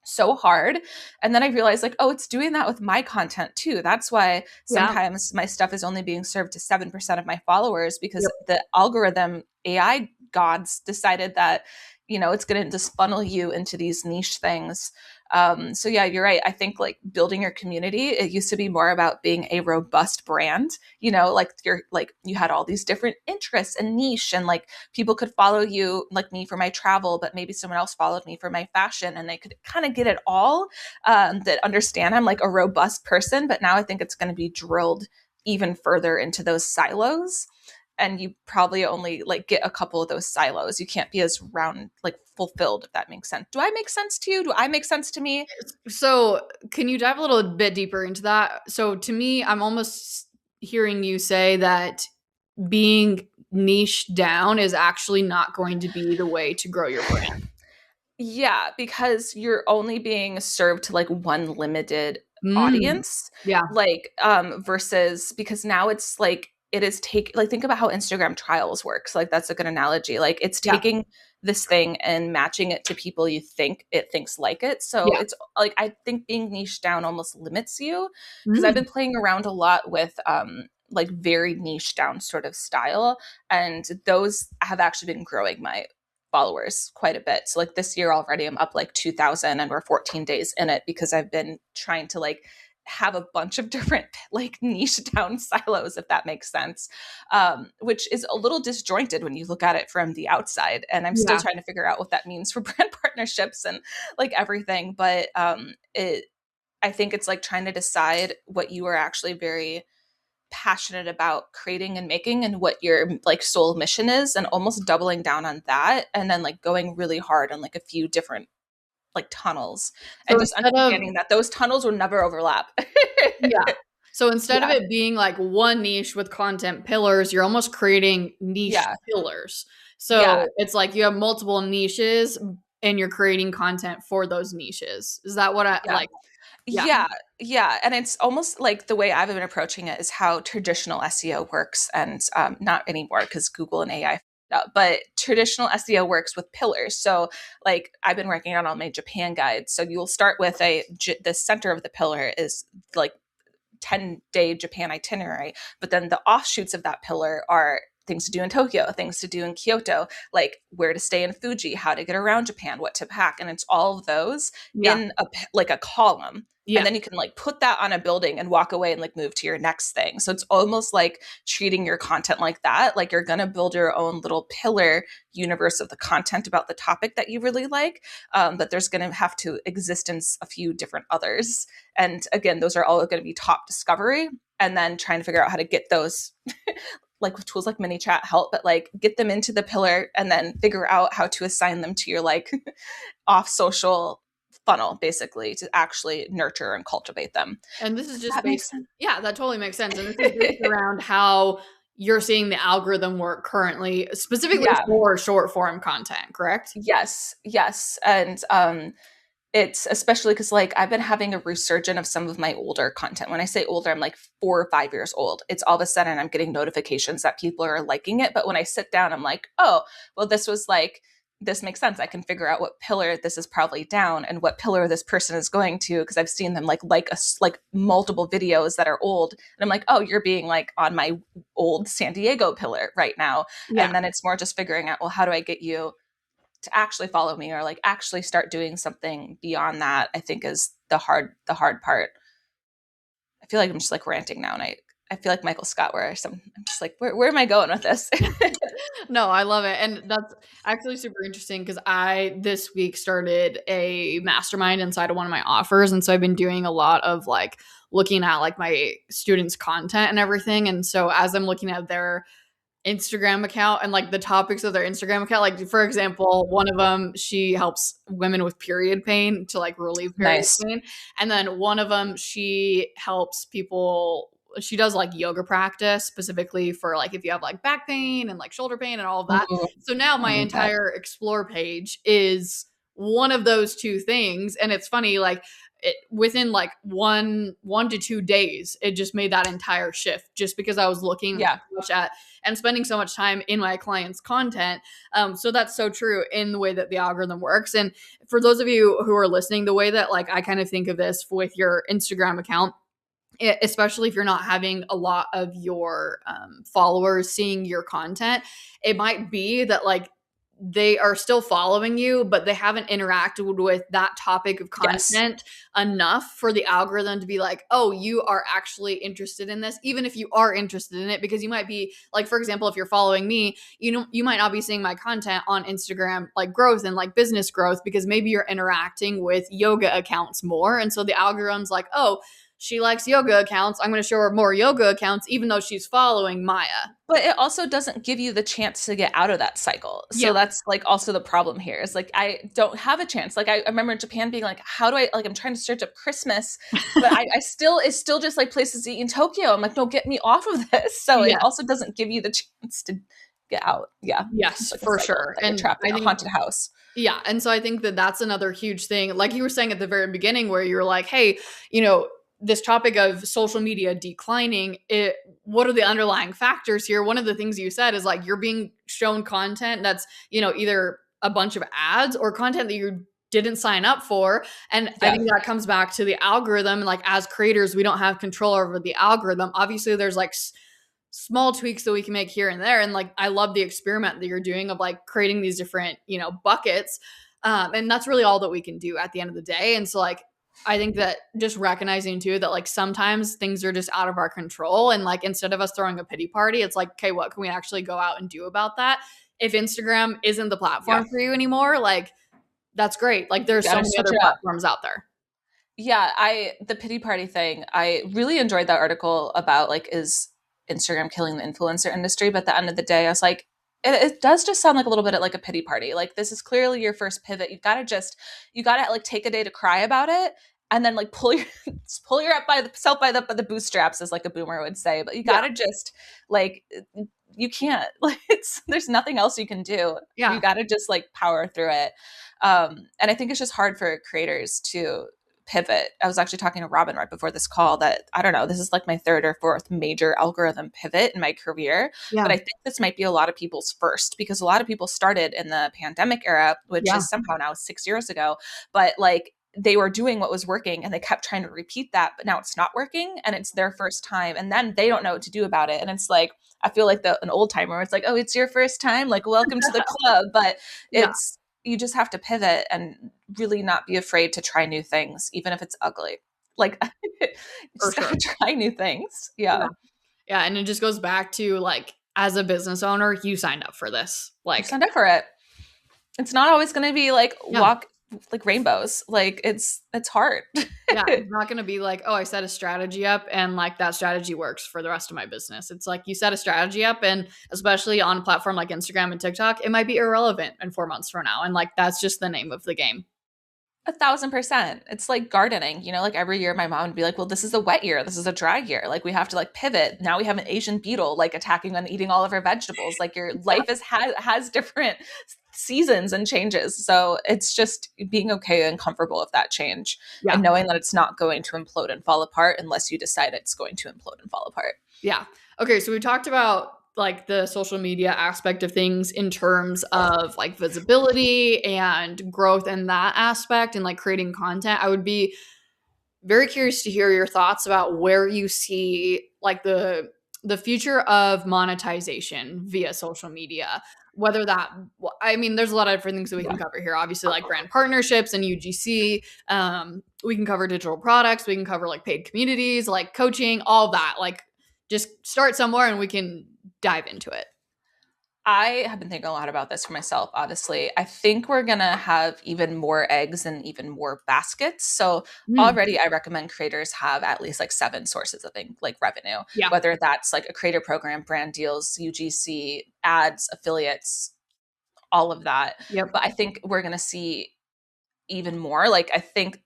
so hard. And then I realized like, oh, it's doing that with my content too. That's why Yeah. sometimes my stuff is only being served to 7% of my followers because Yep. the algorithm AI gods decided that, it's going to just funnel you into these niche things. So yeah, you're right. I think like building your community, it used to be more about being a robust brand, like you're like you had all these different interests and niche and like people could follow you like me for my travel, but maybe someone else followed me for my fashion and they could kind of get it all, that understand I'm like a robust person. But now I think it's going to be drilled even further into those silos. And you probably only like get a couple of those silos. You can't be as round, like fulfilled, if that makes sense. Do I make sense to you? Do I make sense to me? So, can you dive a little bit deeper into that? So, to me, I'm almost hearing you say that being niche down is actually not going to be the way to grow your brand. Yeah, because you're only being served to like one limited Mm. audience, Yeah. like versus because now it's like it is take like think about how Instagram trials works. Like that's a good analogy. Like it's Yeah. taking this thing and matching it to people you think it thinks like it. So Yeah. it's like I think being niche down almost limits you because I've Mm. been playing around a lot with like very niche down sort of style and those have actually been growing my followers quite a bit. So like this year already I'm up like 2000 and we're 14 days in it because I've been trying to like have a bunch of different like niche down silos if that makes sense, which is a little disjointed when you look at it from the outside and I'm still Yeah. trying to figure out what that means for brand partnerships and like everything, but it I think it's like trying to decide what you are actually very passionate about creating and making and what your like soul mission is and almost doubling down on that and then like going really hard on like a few different like tunnels So and just instead of understanding that those tunnels will never overlap. Yeah. So instead of Yeah. it being like one niche with content pillars, you're almost creating niche Yeah. pillars. Yeah. So it's like you have multiple niches and you're creating content for those niches. Is that what I Yeah. like? Yeah. Yeah, yeah, and it's almost like the way I've been approaching it is how traditional SEO works, and not anymore because Google and AI. But traditional SEO works with pillars. So, like I've been working on all my Japan guides. So you'll start with the center of the pillar is like 10-day Japan itinerary. But then the offshoots of that pillar are things to do in Tokyo, things to do in Kyoto, like where to stay in Fuji, how to get around Japan, what to pack. And it's all of those Yeah. in like a column. And Yeah. then you can like put that on a building and walk away and like move to your next thing. So it's almost like treating your content like that. Like you're going to build your own little pillar universe of the content about the topic that you really like. But there's going to have to exist in a few different others. And again, those are all going to be top discovery and then trying to figure out how to get those like with tools like mini chat help, but like get them into the pillar and then figure out how to assign them to your like off social funnel basically to actually nurture and cultivate them. And this is Does just that make based, sense? yeah, that totally makes sense. And this is based around how you're seeing the algorithm work currently, specifically Yeah. for short form content, correct? Yes. Yes. And it's especially because like I've been having a resurgence of some of my older content. When I say older, I'm like 4 or 5 years old. It's all of a sudden I'm getting notifications that people are liking it. But when I sit down, I'm like, oh, well, this makes sense. I can figure out what pillar this is probably down and what pillar this person is going to because I've seen them like multiple videos that are old, and I'm like, oh, you're being like on my old San Diego pillar right now, Yeah. and then it's more just figuring out, well, how do I get you to actually follow me or like actually start doing something beyond that, I think is the hard part. I feel like I'm just like ranting now and I feel like Michael Scott where I'm just like where am I going with this? No, I love it. And that's actually super interesting because I this week started a mastermind inside of one of my offers. And so I've been doing a lot of like looking at like my students' content and everything. And so as I'm looking at their Instagram account and like the topics of their Instagram account. Like for example, one of them, she helps women with period pain to like relieve period Nice. pain. And then one of them, she helps people, she does like yoga practice specifically for like if you have like back pain and like shoulder pain and all of that. Ooh, So now I my need that. entire explore page is one of those two things. And it's funny, like within like one to 2 days, it just made that entire shift just because I was looking Yeah. so much at and spending so much time in my clients' content. So that's so true in the way that the algorithm works. And for those of you who are listening, the way that like I kind of think of this with your Instagram account, especially if you're not having a lot of your followers seeing your content, it might be that like they are still following you, but they haven't interacted with that topic of Yes. content enough for the algorithm to be like, oh, you are actually interested in this, even if you are interested in it, because you might be like, for example, if you're following me, you might not be seeing my content on Instagram, like growth and like business growth, because maybe you're interacting with yoga accounts more. And so the algorithm's like, oh, she likes yoga accounts. I'm going to show her more yoga accounts, even though she's following Maya. But it also doesn't give you the chance to get out of that cycle. Yeah. So that's like also the problem here is like I don't have a chance. Like I remember in Japan being like, how do I like I'm trying to search up Christmas, but I still it's still just like places to eat in Tokyo. I'm like, no, get me off of this. So it Yeah. also doesn't give you the chance to get out. Yeah. It's Yes, like a for cycle sure. that you're And trapped in I a think, haunted house. yeah. And so I think that that's another huge thing. Like you were saying at the very beginning, where you're like, hey, you know, this topic of social media declining, what are the underlying factors here? One of the things you said is like you're being shown content that's, you know, either a bunch of ads or content that you didn't sign up for. And I Yeah. think that comes back to the algorithm. Like as creators, we don't have control over the algorithm. Obviously, there's like small tweaks that we can make here and there. And like I love the experiment that you're doing of like creating these different, you know, buckets. And that's really all that we can do at the end of the day. And so like I think that just recognizing too that like sometimes things are just out of our control. And like instead of us throwing a pity party, it's like, okay, what can we actually go out and do about that? If Instagram isn't the Yeah. platform for you anymore, like that's great. Like You there's so gotta many switch other it up. platforms out there. Yeah, the pity party thing, I really enjoyed that article about like is Instagram killing the influencer industry, but at the end of the day I was like it does just sound like a little bit like a pity party. Like this is clearly your first pivot. You got to like take a day to cry about it and then like pull your up by the self by the bootstraps, as like a boomer would say, but you got Yeah. to just like you can't like it's there's nothing else you can do. You Yeah. got to just like power through it. And I think it's just hard for creators to pivot. I was actually talking to Robin right before this call that I don't know, this is like my third or fourth major algorithm pivot in my career. Yeah. But I think this might be a lot of people's first because a lot of people started in the pandemic era, which Yeah. is somehow now 6 years ago. But like they were doing what was working and they kept trying to repeat that, but now it's not working and it's their first time. And then they don't know what to do about it. And it's like, I feel like an old timer. It's like, oh, it's your first time. Like, welcome to the club. But Yeah. it's, you just have to pivot and really not be afraid to try new things, even if it's ugly. Like, For just sure. gotta try new things. Yeah. Yeah. And it just goes back to like, as a business owner, you signed up for this. You Like, signed up for it. It's not always going to be like yeah. like rainbows. Like it's hard. Yeah. It's not going to be like, oh, I set a strategy up and like that strategy works for the rest of my business. It's like you set a strategy up, and especially on a platform like Instagram and TikTok, it might be irrelevant in 4 months from now. And like, that's just the name of the game. 1,000%. It's like gardening, you know, like every year my mom would be like, well, this is a wet year. This is a dry year. Like we have to like pivot. Now we have an Asian beetle like attacking and eating all of our vegetables. Like your life has different seasons and changes. So it's just being okay and comfortable with that change Yeah. and knowing that it's not going to implode and fall apart unless you decide it's going to implode and fall apart. Yeah. Okay. So we talked about like the social media aspect of things in terms of like visibility and growth and that aspect and like creating content. I would be very curious to hear your thoughts about where you see like the future of monetization via social media. Whether that, I mean, there's a lot of different things that we can cover here. Obviously, like brand partnerships and UGC. We can cover digital products. We can cover like paid communities, like coaching, all of that. Like, just start somewhere and we can dive into it. I have been thinking a lot about this for myself, obviously. I think we're going to have even more eggs and even more baskets. So Mm, already I recommend creators have at least like 7 sources of like revenue, yeah. whether that's like a creator program, brand deals, UGC, ads, affiliates, all of that. Yep. But I think we're going to see even more. Like I think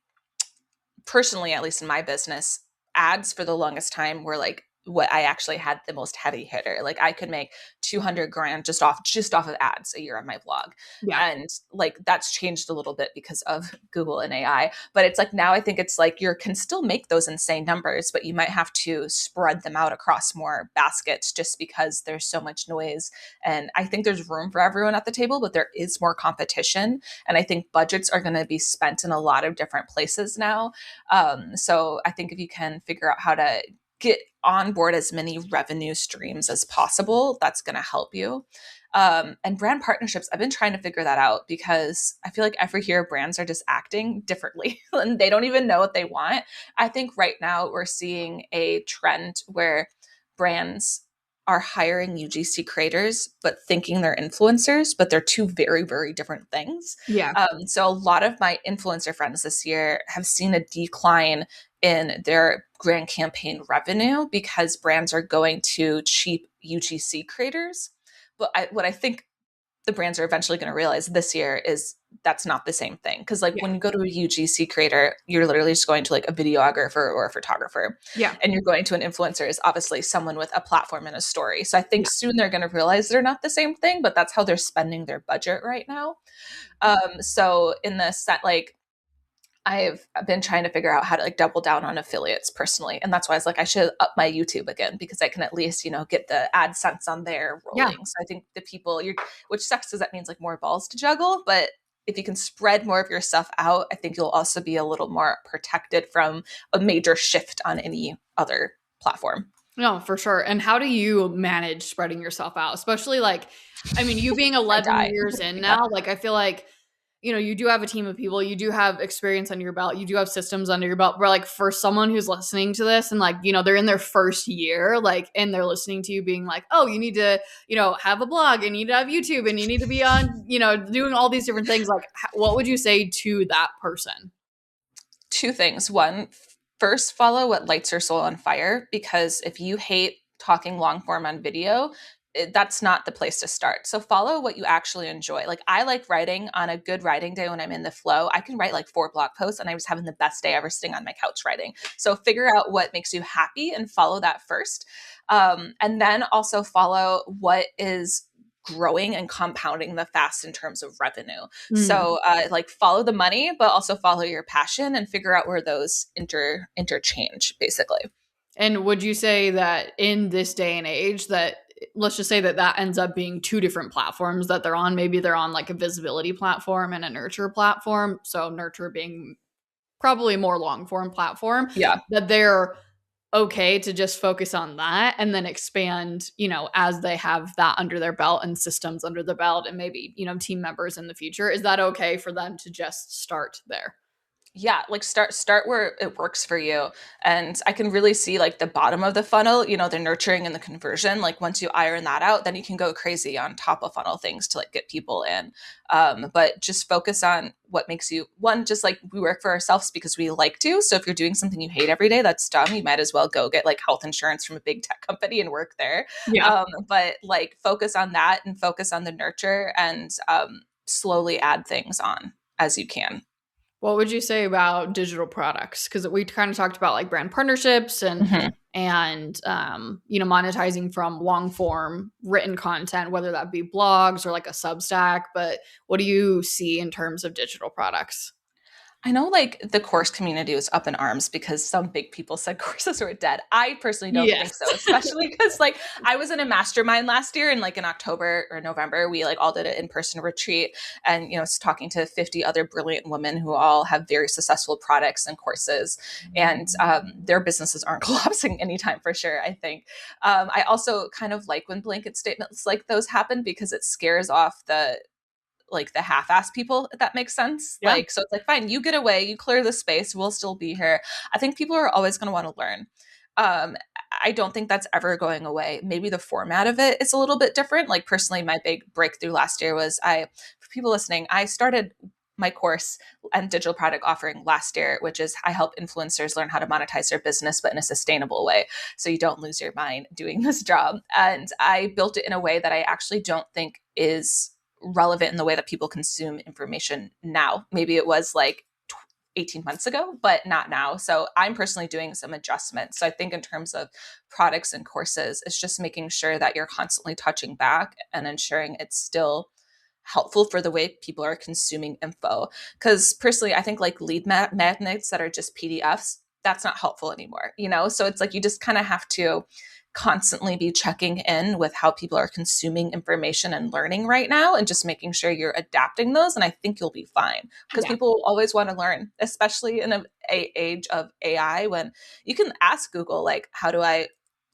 personally, at least in my business, ads for the longest time were like what I actually had the most heavy hitter. Like I could make 200 grand just off of ads a year on my blog. Yeah. And like that's changed a little bit because of Google and AI. But it's like now I think it's like you can still make those insane numbers, but you might have to spread them out across more baskets just because there's so much noise. And I think there's room for everyone at the table, but there is more competition. And I think budgets are going to be spent in a lot of different places now. So I think if you can figure out how to get on board as many revenue streams as possible, that's going to help you. And brand partnerships, I've been trying to figure that out because I feel like every year brands are just acting differently and they don't even know what they want. I think right now we're seeing a trend where brands are hiring UGC creators, but thinking they're influencers, but they're two very, very different things. Yeah. So a lot of my influencer friends this year have seen a decline in their brand campaign revenue because brands are going to cheap UGC creators. But what I think the brands are eventually going to realize this year is that's not the same thing. Because like Yeah. when you go to a UGC creator, you're literally just going to like a videographer or a photographer, Yeah. and you're going to an influencer is obviously someone with a platform and a story. So I think Yeah. soon they're going to realize they're not the same thing, but that's how they're spending their budget right now. So in the set, like I've been trying to figure out how to like double down on affiliates personally. And that's why I was like, I should up my YouTube again because I can at least, get the AdSense on there Yeah. rolling. So I think the people which sucks because that means like more balls to juggle. But if you can spread more of your stuff out, I think you'll also be a little more protected from a major shift on any other platform. No, for sure. And how do you manage spreading yourself out? Especially like, I mean, you being I 11 die. years in Yeah. now, like I feel like, you do have a team of people, you do have experience under your belt, you do have systems under your belt. But like for someone who's listening to this and like, they're in their first year, like, and they're listening to you being like, oh, you need to, have a blog and you need to have YouTube and you need to be on, doing all these different things. Like, what would you say to that person? Two things. One, first, follow what lights your soul on fire, because if you hate talking long form on video, that's not the place to start. So follow what you actually enjoy. Like I like writing. On a good writing day when I'm in the flow, I can write like 4 blog posts and I was having the best day ever sitting on my couch writing. So figure out what makes you happy and follow that first. And then also follow what is growing and compounding the fast in terms of revenue. Mm. So like follow the money, but also follow your passion and figure out where those interchange basically. And would you say that in this day and age that let's just say that that ends up being two different platforms that they're on, maybe they're on like a visibility platform and a nurture platform, so nurture being probably a more long form platform, Yeah. that they're okay to just focus on that and then expand, as they have that under their belt and systems under the belt and maybe, team members in the future? Is that okay for them to just start there? Yeah, like start where it works for you. And I can really see like the bottom of the funnel, the nurturing and the conversion. Like once you iron that out, then you can go crazy on top of funnel things to like get people in. But just focus on what makes you one. Just like we work for ourselves because we like to. So if you're doing something you hate every day, that's dumb. You might as well go get like health insurance from a big tech company and work there. Yeah. But like focus on that and focus on the nurture, and slowly add things on as you can. What would you say about digital products? Because we kind of talked about like brand partnerships and Mhm. monetizing from long form written content, whether that be blogs or like a Substack. But what do you see in terms of digital products? I know like the course community was up in arms because some big people said courses were dead. I personally don't Yes. think so, especially because like I was in a mastermind last year, and like in October or November, we like all did an in-person retreat, and was talking to 50 other brilliant women who all have very successful products and courses, and their businesses aren't collapsing anytime for sure, I think. I also kind of like when blanket statements like those happen because it scares off the half-ass people, if that makes sense. Yeah. Like, so it's like, fine, you get away, you clear the space, we'll still be here. I think people are always going to want to learn. Um, I don't think that's ever going away. Maybe the format of it is a little bit different. Like personally, my big breakthrough last year was for people listening, I started my course and digital product offering last year, which is I help influencers learn how to monetize their business, but in a sustainable way. So you don't lose your mind doing this job. And I built it in a way that I actually don't think is relevant in the way that people consume information now. Maybe it was like 18 months ago, but not now. So I'm personally doing some adjustments. So I think in terms of products and courses, it's just making sure that you're constantly touching back and ensuring it's still helpful for the way people are consuming info. Because personally, I think like lead magnets that are just PDFs, that's not helpful anymore, you know? So it's like you just kind of have to constantly be checking in with how people are consuming information and learning right now and just making sure you're adapting those. And I think you'll be fine because people always want to learn, especially in a age of AI when you can ask Google, like, how do I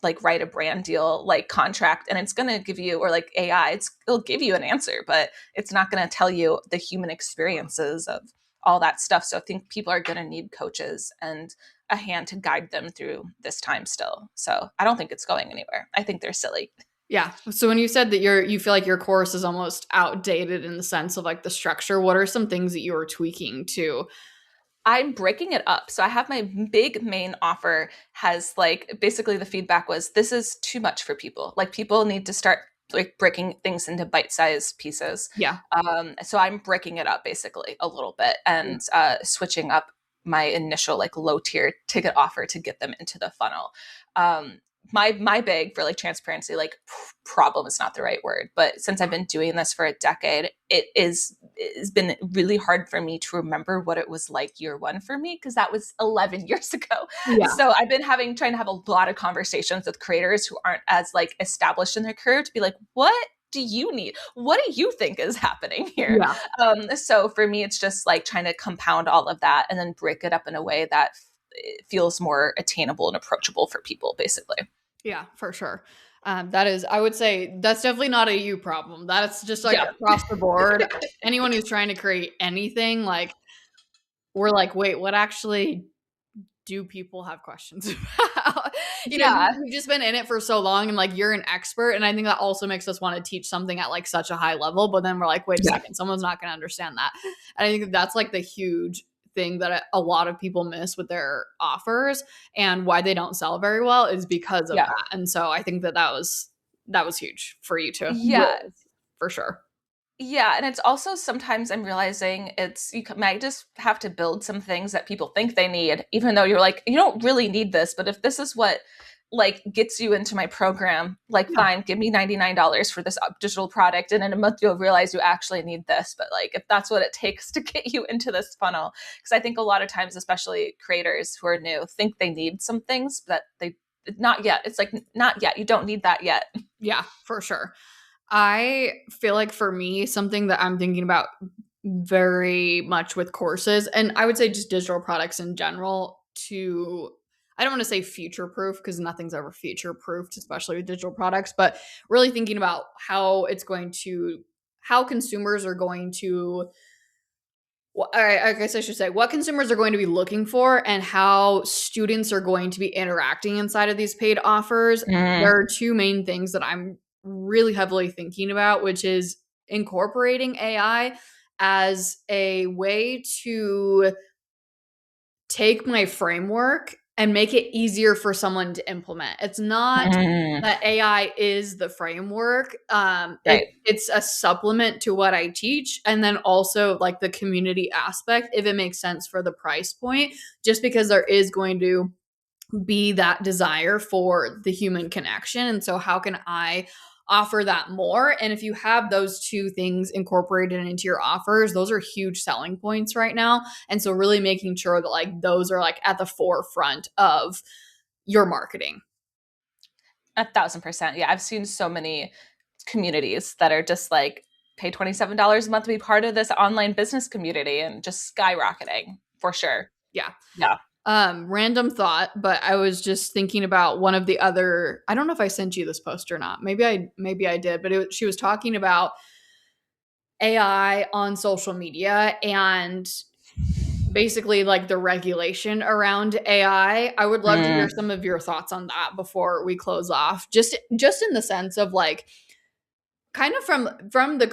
like write a brand deal like contract, and it's going to give you, or like AI, it'll give you an answer, but it's not going to tell you the human experiences of all that stuff. So I think people are going to need coaches and a hand to guide them through this time still. So I don't think it's going anywhere. I think they're silly. Yeah. So when you said that you feel like your course is almost outdated in the sense of like the structure, what are some things that you are tweaking to? I'm breaking it up. So I have my big main offer has like basically the feedback was this is too much for people. Like people need to start like breaking things into bite-sized pieces. Yeah. So I'm breaking it up basically a little bit and switching up my initial like low tier ticket offer to get them into the funnel. My big, for like transparency, like problem is not the right word, but since I've been doing this for a decade, it's been really hard for me to remember what it was like year one for me, because that was 11 years ago. Yeah. So I've been trying to have a lot of conversations with creators who aren't as like established in their career to be like, what do you need? What do you think is happening here? Yeah. So for me, it's just like trying to compound all of that and then break it up in a way that it feels more attainable and approachable for people, basically. Yeah, for sure. That is, I would say that's definitely not a you problem. That's just like across the board. Anyone who's trying to create anything, like we're like, wait, what actually do people have questions about? You know, you've just been in it for so long and like you're an expert. And I think that also makes us want to teach something at like such a high level. But then we're like, wait a second, someone's not going to understand that. And I think that's like the huge thing that a lot of people miss with their offers, and why they don't sell very well is because of that. And so I think that was huge for you to realize, for sure. Yeah, and it's also sometimes I'm realizing you might just have to build some things that people think they need, even though you're like, you don't really need this, but if this is what like gets you into my program, like fine, give me $99 for this digital product, and in a month you'll realize you actually need this. But like if that's what it takes to get you into this funnel, because I think a lot of times, especially creators who are new, think they need some things that they not yet. It's like not yet. You don't need that yet. Yeah, for sure. I feel like for me, something that I'm thinking about very much with courses, and I would say just digital products in general, I don't want to say future proof because nothing's ever future proofed, especially with digital products, but really thinking about how consumers are going to, I guess I should say, what consumers are going to be looking for and how students are going to be interacting inside of these paid offers. There are two main things that I'm really heavily thinking about, which is incorporating AI as a way to take my framework and make it easier for someone to implement. It's not that AI is the framework. It's a supplement to what I teach. And then also like the community aspect, if it makes sense for the price point, just because there is going to be that desire for the human connection. And so how can I offer that more? And if you have those two things incorporated into your offers, those are huge selling points right now. And so really making sure that like those are like at the forefront of your marketing. 1,000%. Yeah, I've seen so many communities that are just like pay $27 a month to be part of this online business community and just skyrocketing for sure. Yeah. Yeah. Random thought, but I was just thinking about one of the other, I don't know if I sent you this post or not. Maybe I did, but she was talking about AI on social media and basically like the regulation around AI. I would love to hear Mm. some of your thoughts on that before we close off. Just in the sense of like kind of from the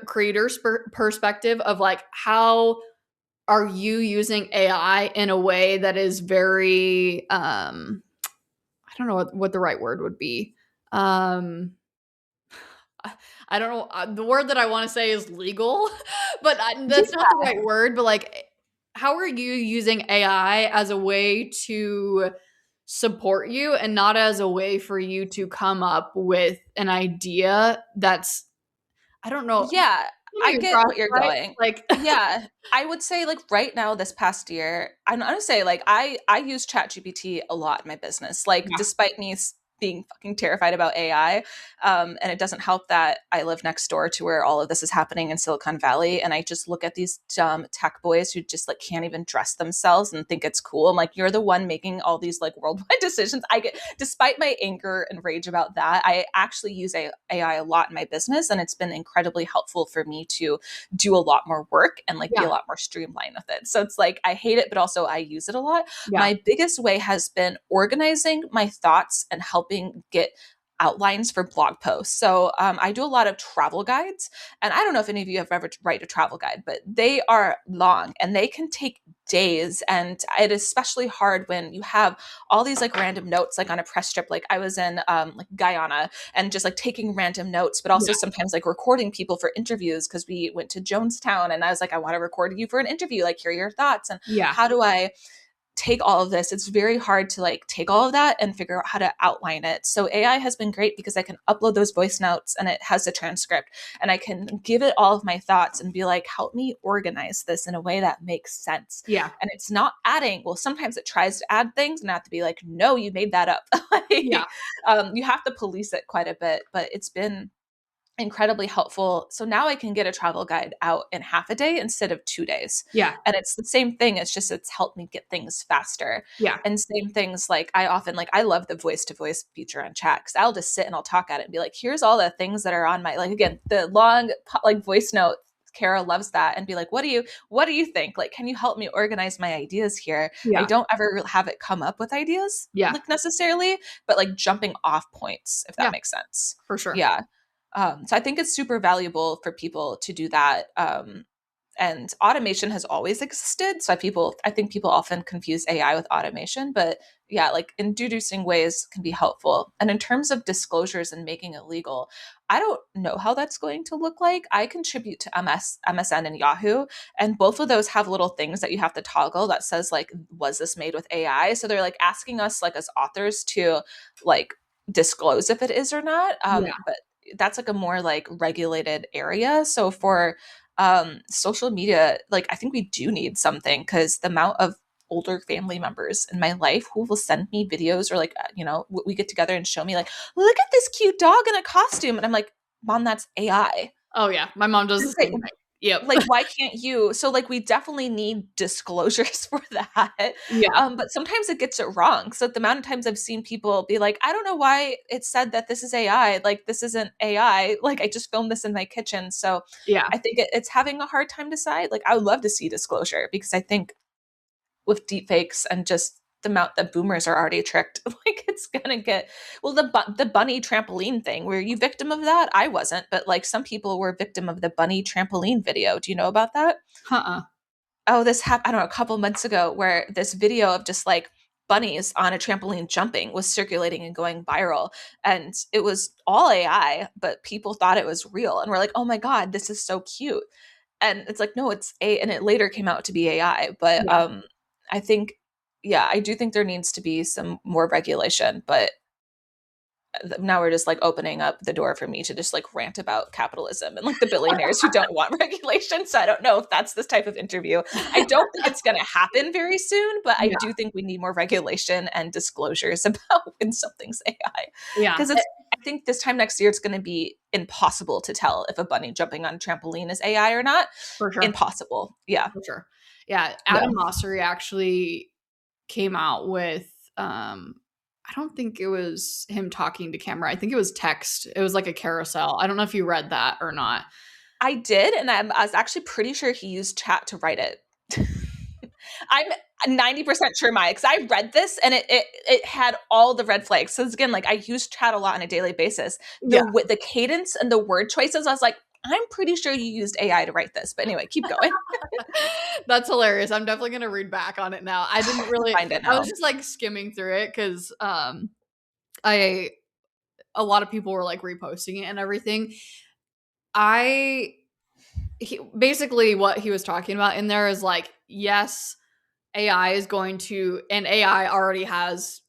creator's perspective of like how are you using AI in a way that is very I don't know what the right word would be. Um I don't know. The word that I want to say is legal, but that's not the right word. But like, how are you using AI as a way to support you and not as a way for you to come up with an idea that's, I don't know, Yeah, some of I your get thoughts, what you're right? going. Like, Yeah, I would say like right now this past year, I'm gonna say like I use ChatGPT a lot in my business. Like yeah, despite me being fucking terrified about AI, and it doesn't help that I live next door to where all of this is happening in Silicon Valley, and I just look at these dumb tech boys who just like can't even dress themselves and think it's cool. I'm like, you're the one making all these like worldwide decisions. I get, despite my anger and rage about that, I actually use AI a lot in my business, and it's been incredibly helpful for me to do a lot more work and like be a yeah, lot more streamlined with it. So it's like I hate it, but also I use it a lot. yeah, My biggest way has been organizing my thoughts and helping get outlines for blog posts. So I do a lot of travel guides, and I don't know if any of you have ever write a travel guide, but they are long and they can take days, and it is especially hard when you have all these like random notes like on a press trip. Like I was in like Guyana and just like taking random notes, but also yeah, sometimes like recording people for interviews because we went to Jonestown and I was like, I want to record you for an interview. Like, hear your thoughts. And yeah, how do I take all of this? It's very hard to like take all of that and figure out how to outline it. So AI has been great because I can upload those voice notes and it has a transcript and I can give it all of my thoughts and be like, help me organize this in a way that makes sense. yeah, And it's not adding, well, sometimes it tries to add things and I have to be like, no, you made that up. yeah, Like, you have to police it quite a bit, but it's been incredibly helpful. So now I can get a travel guide out in half a day instead of 2 days. yeah, And it's the same thing. It's just it's helped me get things faster. yeah, And same things like I often like I love the voice to voice feature on chat because I'll just sit and I'll talk at it and be like, here's all the things that are on my like again, the long like voice note. Kara loves that and be like, what do you think? Like, can you help me organize my ideas here? I yeah, don't ever have it come up with ideas yeah, like necessarily, but like jumping off points, if that yeah, makes sense. for sure. Yeah. So I think it's super valuable for people to do that. And automation has always existed. So I think people often confuse AI with automation, but yeah, like introducing ways can be helpful. And in terms of disclosures and making it legal, I don't know how that's going to look like. I contribute to MSN, and Yahoo, and both of those have little things that you have to toggle that says like, was this made with AI? So they're like asking us like as authors to like disclose if it is or not. Yeah, But that's like a more like regulated area. So for social media, like I think we do need something because the amount of older family members in my life who will send me videos or like we get together and show me like, look at this cute dog in a costume, and I'm like, mom, that's AI. oh yeah, my mom does the It's like, same thing. Yep. why can't you? So like we definitely need disclosures for that. Yeah, But sometimes it gets it wrong. So the amount of times I've seen people be like, I don't know why it said that this is AI. Like this isn't AI. Like I just filmed this in my kitchen. So yeah, I think it's having a hard time to decide. Like I would love to see disclosure because I think with deepfakes and just the amount that boomers are already tricked, like it's gonna get well. The bunny trampoline thing, were you victim of that? I wasn't, but like some people were victim of the bunny trampoline video. Do you know about that? uh-uh. Oh, this happened, I don't know, a couple months ago where this video of just like bunnies on a trampoline jumping was circulating and going viral. And it was all AI, but people thought it was real. And we're like, oh my God, this is so cute. And it's like, no, and it later came out to be AI. But Yeah, I think, yeah, I do think there needs to be some more regulation, but now we're just like opening up the door for me to just like rant about capitalism and like the billionaires who don't want regulation. So I don't know if that's this type of interview. I don't think it's going to happen very soon, but I yeah, do think we need more regulation and disclosures about when something's AI. yeah, Because I think this time next year, it's going to be impossible to tell if a bunny jumping on a trampoline is AI or not. for sure, Impossible. Yeah. for sure. Yeah, Yeah. Adam Mosseri actually came out with I don't think it was him talking to camera. I think it was text. It was like a carousel. I don't know if you read that or not. I did. And I was actually pretty sure he used chat to write it. I'm 90% sure, Maya, because I read this and it had all the red flags. So again, like I use chat a lot on a daily basis. The cadence and the word choices, I was like, I'm pretty sure you used AI to write this. But anyway, keep going. That's hilarious. I'm definitely gonna read back on it now. I didn't really. Find it I was now. just like skimming through it because I a lot of people were like reposting it and everything. Basically what he was talking about in there is like, yes, AI is going to, and AI already has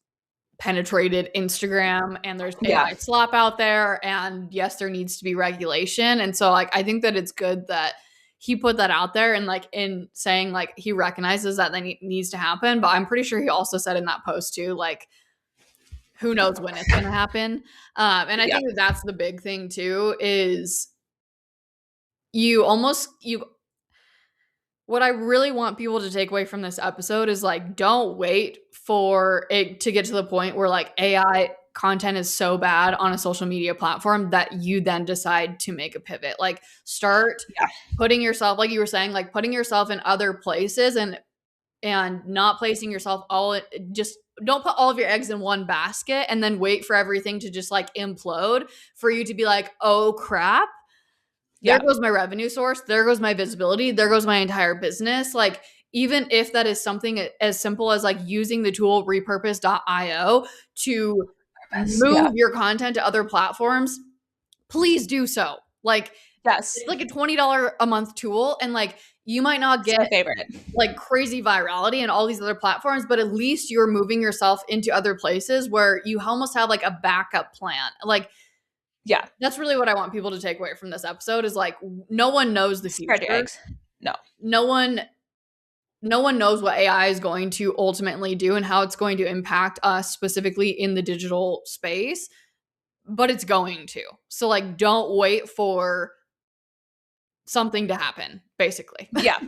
penetrated Instagram, and there's Yeah. AI slop out there, and yes, there needs to be regulation. And so like I think that it's good that he put that out there and like in saying like he recognizes that needs to happen, but I'm pretty sure he also said in that post too like who knows when it's going to happen. And I Yeah. think that that's the big thing too is you what I really want people to take away from this episode is like, don't wait for it to get to the point where like AI content is so bad on a social media platform that you then decide to make a pivot. Like, start Yeah. putting yourself, like you were saying, like putting yourself in other places and not placing yourself all, just don't put all of your eggs in one basket and then wait for everything to just like implode for you to be like, oh crap, there Yeah. goes my revenue source, there goes my visibility, there goes my entire business. Like, even if that is something as simple as like using the tool repurpose.io to Yeah. move your content to other platforms, please do so. Like, Yes. it's like a $20 a month tool, and like you might not It's my get favorite. like crazy virality and all these other platforms, but at least you're moving yourself into other places where you almost have like a backup plan. Like, Yeah. that's really what I want people to take away from this episode is like, no one knows the Spread your future. eggs. No. No one no one knows what AI is going to ultimately do and how it's going to impact us specifically in the digital space, but it's going to. So like, don't wait for something to happen, basically. Yeah.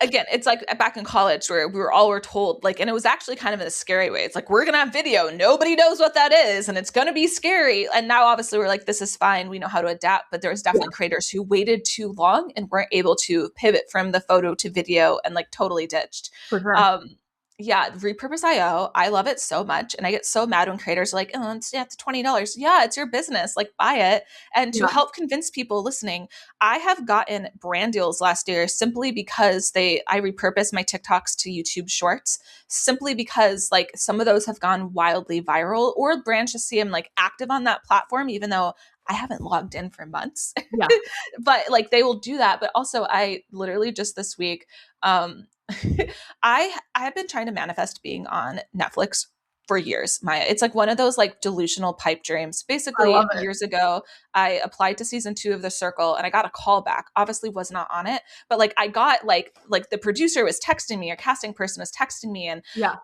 Again, it's like back in college where we were told, like, and it was actually kind of in a scary way. It's like, we're going to have video. Nobody knows what that is. And it's going to be scary. And now obviously we're like, this is fine. We know how to adapt. But there was definitely creators who waited too long and weren't able to pivot from the photo to video and like totally ditched. For sure. Yeah, repurpose IO. I love it so much. And I get so mad when creators are like, oh, it's $20. Yeah, it's your business. Like, buy it. And to Yeah. help convince people listening, I have gotten brand deals last year simply because I repurposed my TikToks to YouTube Shorts, simply because like some of those have gone wildly viral, or brands just see them like active on that platform, even though I haven't logged in for months. Yeah. But like they will do that. But also I literally just this week, I've been trying to manifest being on Netflix for years, Maya. It's like one of those like delusional pipe dreams. I Basically, love it. years ago, I applied to season 2 of The Circle and I got a call back. Obviously was not on it, but like I got like the producer was texting me, or casting person was texting me, and Yeah.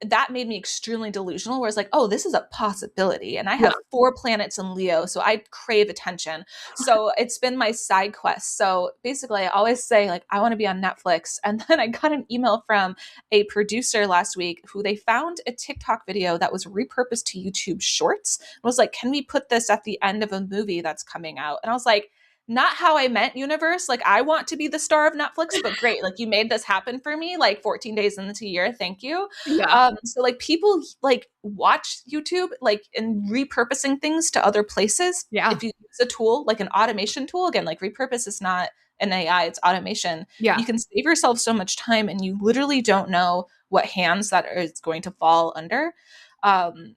that made me extremely delusional, where it's like, oh, this is a possibility. And I Yeah. have 4 planets in Leo, so I crave attention. So it's been my side quest. So basically, I always say, like, I want to be on Netflix. And then I got an email from a producer last week who they found a TikTok video that was repurposed to YouTube Shorts. And was like, can we put this at the end of a movie that's coming out? And I was like, not how I meant, universe. Like, I want to be the star of Netflix, but great. Like, you made this happen for me, like 14 days into a year. Thank you. Yeah. So like people like watch YouTube, like, and repurposing things to other places. Yeah. If you use a tool, like an automation tool, again, like repurpose is not an AI, it's automation. Yeah. You can save yourself so much time, and you literally don't know what hands that is going to fall under.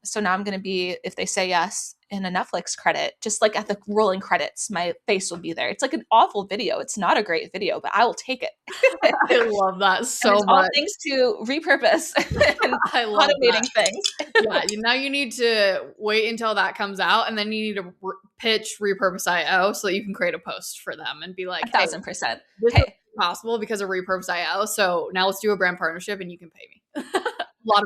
So now I'm going to be, if they say yes, in a Netflix credit, just like at the rolling credits, my face will be there. It's like an awful video. It's not a great video, but I will take it. I love that so and it's much. all thanks to repurpose and I love automating that. things. Yeah, now you need to wait until that comes out, and then you need to pitch repurpose IO so that you can create a post for them and be like, hey, 1,000%. this is Hey, possible because of repurpose IO. So now let's do a brand partnership and you can pay me.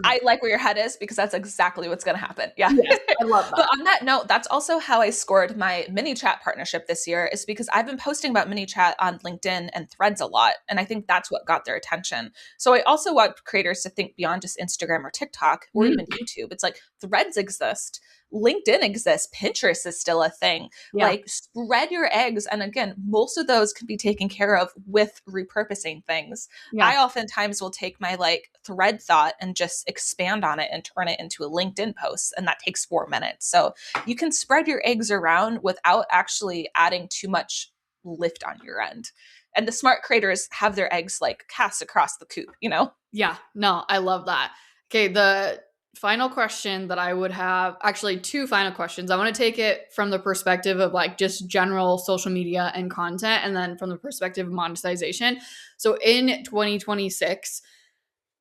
I like where your head is, because that's exactly what's going to happen. Yeah. Yes, I love that. But on that note, that's also how I scored my mini chat partnership this year, is because I've been posting about mini chat on LinkedIn and Threads a lot. And I think that's what got their attention. So I also want creators to think beyond just Instagram or TikTok or even YouTube. It's like Threads exist. LinkedIn exists, Pinterest is still a thing. Yeah. Like spread your eggs. And again, most of those can be taken care of with repurposing things. Yeah. I oftentimes will take my like thread thought and just expand on it and turn it into a LinkedIn post. And that takes 4 minutes. So you can spread your eggs around without actually adding too much lift on your end. And the smart creators have their eggs like cast across the coop, you know? Yeah. No, I love that. Okay. The final question that I would have, actually, two final questions. I want to take it from the perspective of like just general social media and content, and then from the perspective of monetization. So in 2026,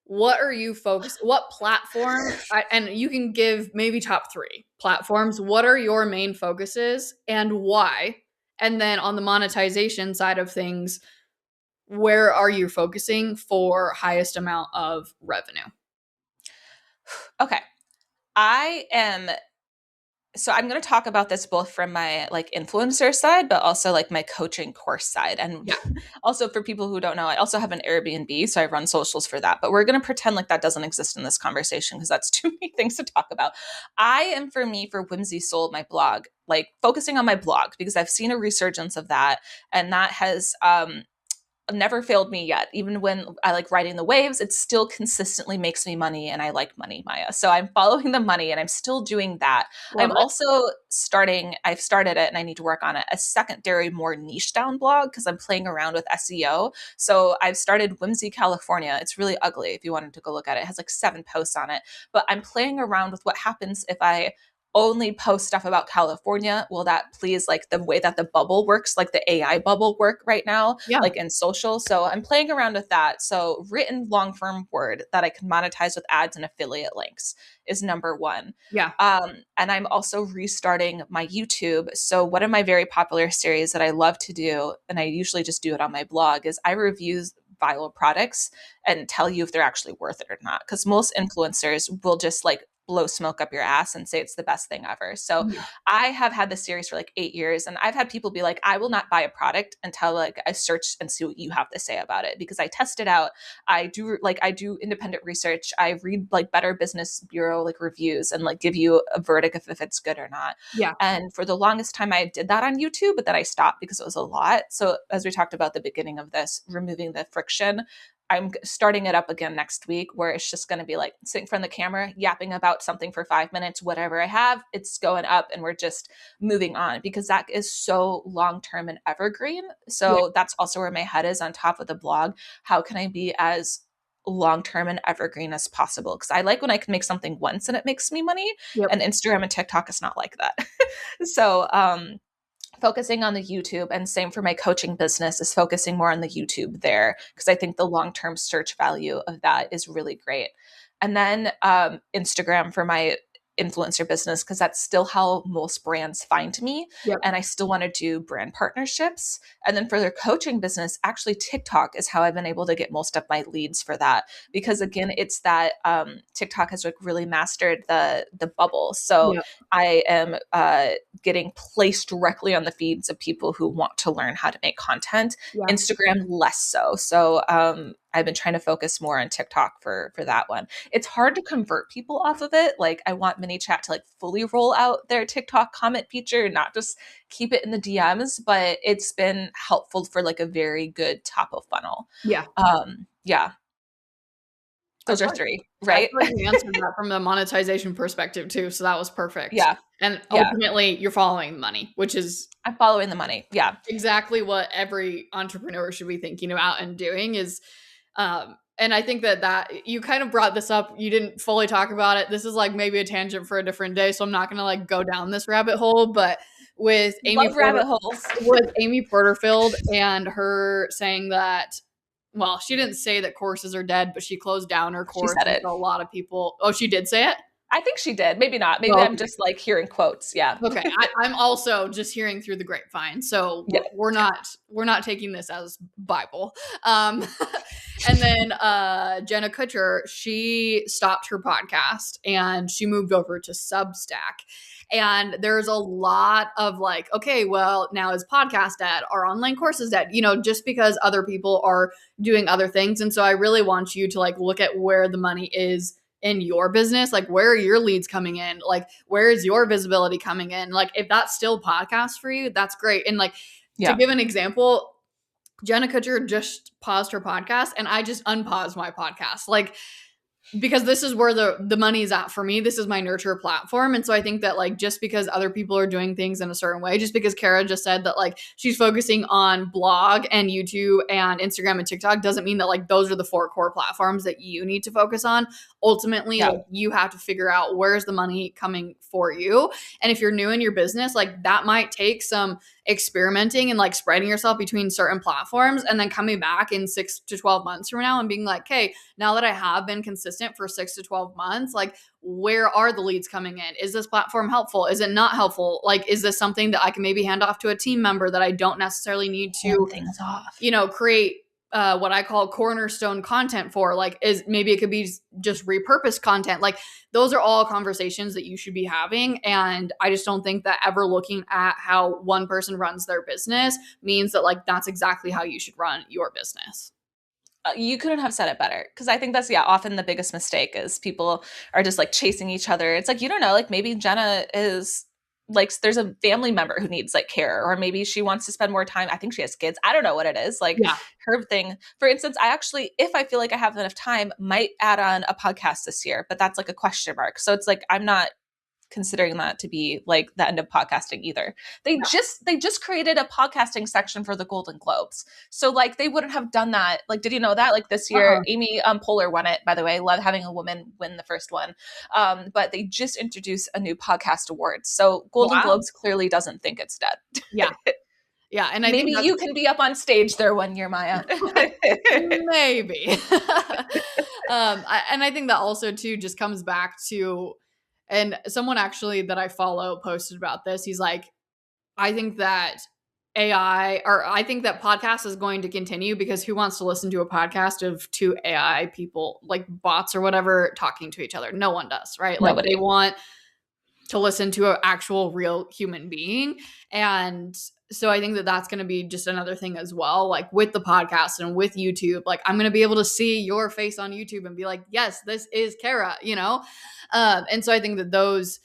what are you focused, what platform, and you can give maybe top three platforms, what are your main focuses and why? And then on the monetization side of things, where are you focusing for highest amount of revenue? Okay. I am so I'm going to talk about this both from my like influencer side, but also like my coaching course side. And Yeah. also for people who don't know, I also have an Airbnb, so I run socials for that. But we're going to pretend like that doesn't exist in this conversation because that's too many things to talk about. I am for Whimsy Soul, my blog, like focusing on my blog because I've seen a resurgence of that, and that has never failed me yet. Even when I like riding the waves, it still consistently makes me money, and I like money, Maya. So I'm following the money and I'm still doing that. Love I'm it. also I've started it and I need to work on it, a secondary, more niche down blog because I'm playing around with SEO. So I've started Whimsy California. It's really ugly if you wanted to go look at it. It has like 7 posts on it. But I'm playing around with what happens if I only post stuff about California. Will that please like the way that the bubble works, like the AI bubble work right now, Yeah. like in social? So I'm playing around with that. So written long form word that I can monetize with ads and affiliate links is number one. Yeah. And I'm also restarting my YouTube. So one of my very popular series that I love to do, and I usually just do it on my blog, is I review viral products and tell you if they're actually worth it or not. Because most influencers will just like blow smoke up your ass and say it's the best thing ever. So Yeah. I have had this series for like 8 years, and I've had people be like, I will not buy a product until like I search and see what you have to say about it, because I test it out. I do independent research. I read like Better Business Bureau like reviews and like give you a verdict if it's good or not. Yeah. And for the longest time I did that on YouTube, but then I stopped because it was a lot. So as we talked about at the beginning of this, removing the friction, I'm starting it up again next week, where it's just going to be like sitting in front of the camera, yapping about something for 5 minutes, whatever I have, it's going up and we're just moving on, because that is so long-term and evergreen. Yeah. So that's also where my head is on top of the blog. How can I be as long-term and evergreen as possible? Because I like when I can make something once and it makes me money, Yep. and Instagram and TikTok is not like that. So, focusing on the YouTube, and same for my coaching business, is focusing more on the YouTube there, because I think the long-term search value of that is really great. And then Instagram for my influencer business, because that's still how most brands find me. Yep. And I still want to do brand partnerships. And then for their coaching business, actually TikTok is how I've been able to get most of my leads for that. Because again, it's that TikTok has like really mastered the bubble. So Yep. I am getting placed directly on the feeds of people who want to learn how to make content. Yeah. Instagram less so. So I've been trying to focus more on TikTok for that one. It's hard to convert people off of it. Like I want ManyChat to like fully roll out their TikTok comment feature, not just keep it in the DMs, but it's been helpful for like a very good top of funnel. Yeah. Yeah, I those feel are like, 3, I right? feel like you answered that from the monetization perspective too. So that was perfect. Yeah. And Yeah. ultimately you're following the money, which is I'm following the money. Yeah. exactly what every entrepreneur should be thinking about and doing is and I think that you kind of brought this up. You didn't fully talk about it. This is like maybe a tangent for a different day, so I'm not going to like go down this rabbit hole, but with Love rabbit holes. Amy Porterfield and her saying that, well, she didn't say that courses are dead, but she closed down her She course. said And it. so a lot of people, oh, she did say it? I think she did. Maybe not. Maybe Oh, I'm just like hearing quotes. Yeah. okay. I'm also just hearing through the grapevine. So Yeah. we're not taking this as Bible. And then Jenna Kutcher, she stopped her podcast and she moved over to Substack. And there's a lot of like, okay, well, now is podcast dead? Are online courses dead? Just because other people are doing other things. And so I really want you to like look at where the money is in your business, like where are your leads coming in? Like where is your visibility coming in? Like if that's still podcast for you, that's great. And like to give an example, Jenna Kutcher just paused her podcast and I just unpaused my podcast. Like because this is where the money is at for me. This is my nurture platform. And so I think that like just because other people are doing things in a certain way, just because Kara just said that like she's focusing on blog and YouTube and Instagram and TikTok doesn't mean that like those are the 4 core platforms that you need to focus on. Ultimately, like, you have to figure out where's the money coming for you. And if you're new in your business, like that might take some experimenting and like spreading yourself between certain platforms and then coming back in 6 to 12 months from now and being like, hey, now that I have been consistent for 6 to 12 months, like where are the leads coming in? Is this platform helpful? Is it not helpful? Like, is this something that I can maybe hand off to a team member that I don't necessarily need to, things off, create what I call cornerstone content for? Like, is maybe it could be just repurposed content. Like those are all conversations that you should be having. And I just don't think that ever looking at how one person runs their business means that like that's exactly how you should run your business. You couldn't have said it better, because I think that's often the biggest mistake is people are just like chasing each other. It's like, you don't know, like maybe Jenna is like there's a family member who needs like care, or maybe she wants to spend more time. I think she has kids. I don't know what it is. Like her thing, for instance, I actually, if I feel like I have enough time, might add on a podcast this year, but that's like a question mark. So it's like I'm not considering that to be like the end of podcasting either. They just created a podcasting section for the Golden Globes. So like they wouldn't have done that. Like, did you know that? Like this year, Amy Poehler won it, by the way. Love having a woman win the first one. But they just introduced a new podcast award. So Golden Globes clearly doesn't think it's dead. Yeah. Yeah. And I maybe think you can be up on stage there one year, Maya. Maybe. And I think that also too just comes back to, and someone actually that I follow posted about this. He's like, I think that I think that podcast is going to continue because who wants to listen to a podcast of 2 AI people, like bots or whatever, talking to each other? No one does, right? Like they want to listen to an actual real human being. And so I think that that's going to be just another thing as well. Like with the podcast and with YouTube, like I'm going to be able to see your face on YouTube and be like, yes, this is Kara, and so I think that those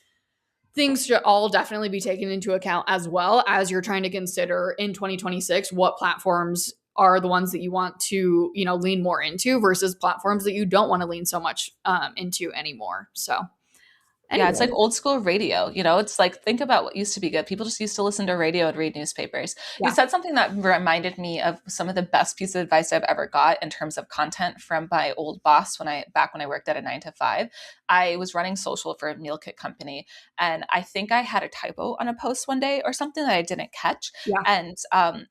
things should all definitely be taken into account as well as you're trying to consider in 2026 what platforms are the ones that you want to, lean more into versus platforms that you don't want to lean so much into anymore. So yeah, it's like old school radio. It's like, think about what used to be good. People just used to listen to radio and read newspapers. You said something that reminded me of some of the best pieces of advice I've ever got in terms of content from my old boss back when I worked at a 9 to 5. I was running social for a meal kit company, and I think I had a typo on a post one day or something that I didn't catch. And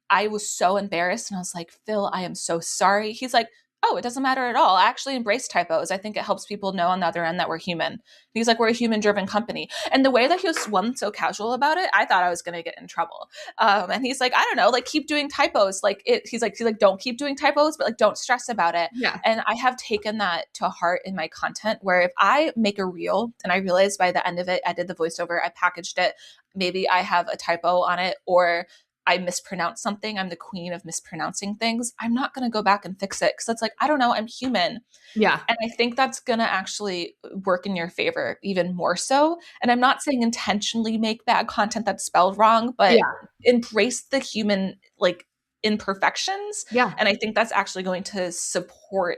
I was so embarrassed, and I was like, Phil, I am so sorry. He's like, oh, it doesn't matter at all. I actually embrace typos. I think it helps people know on the other end that we're human. He's like, we're a human-driven company. And the way that he was so casual about it, I thought I was going to get in trouble. And he's like, I don't know, like keep doing typos. Like he's like, don't keep doing typos, but like don't stress about it. Yeah. And I have taken that to heart in my content, where if I make a reel and I realize by the end of it, I did the voiceover, I packaged it, maybe I have a typo on it, or I mispronounce something, I'm the queen of mispronouncing things, I'm not going to go back and fix it, because that's like, I don't know, I'm human. Yeah. And I think that's going to actually work in your favor even more so. And I'm not saying intentionally make bad content that's spelled wrong, but embrace the human like imperfections. Yeah. And I think that's actually going to support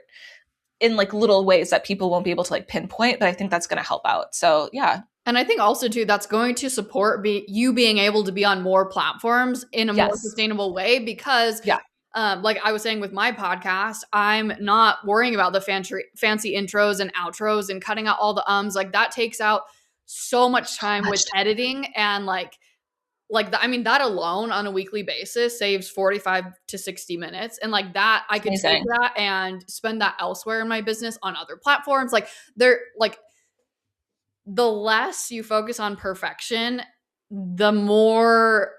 in like little ways that people won't be able to like pinpoint, but I think that's going to help out. So yeah. And I think also too, that's going to support you being able to be on more platforms in a more sustainable way, because like I was saying with my podcast, I'm not worrying about the fancy intros and outros and cutting out all the ums. Like that takes out so much time with editing, and that alone on a weekly basis saves 45 to 60 minutes. And like that, I could take that and spend that elsewhere in my business on other platforms. Like the less you focus on perfection, the more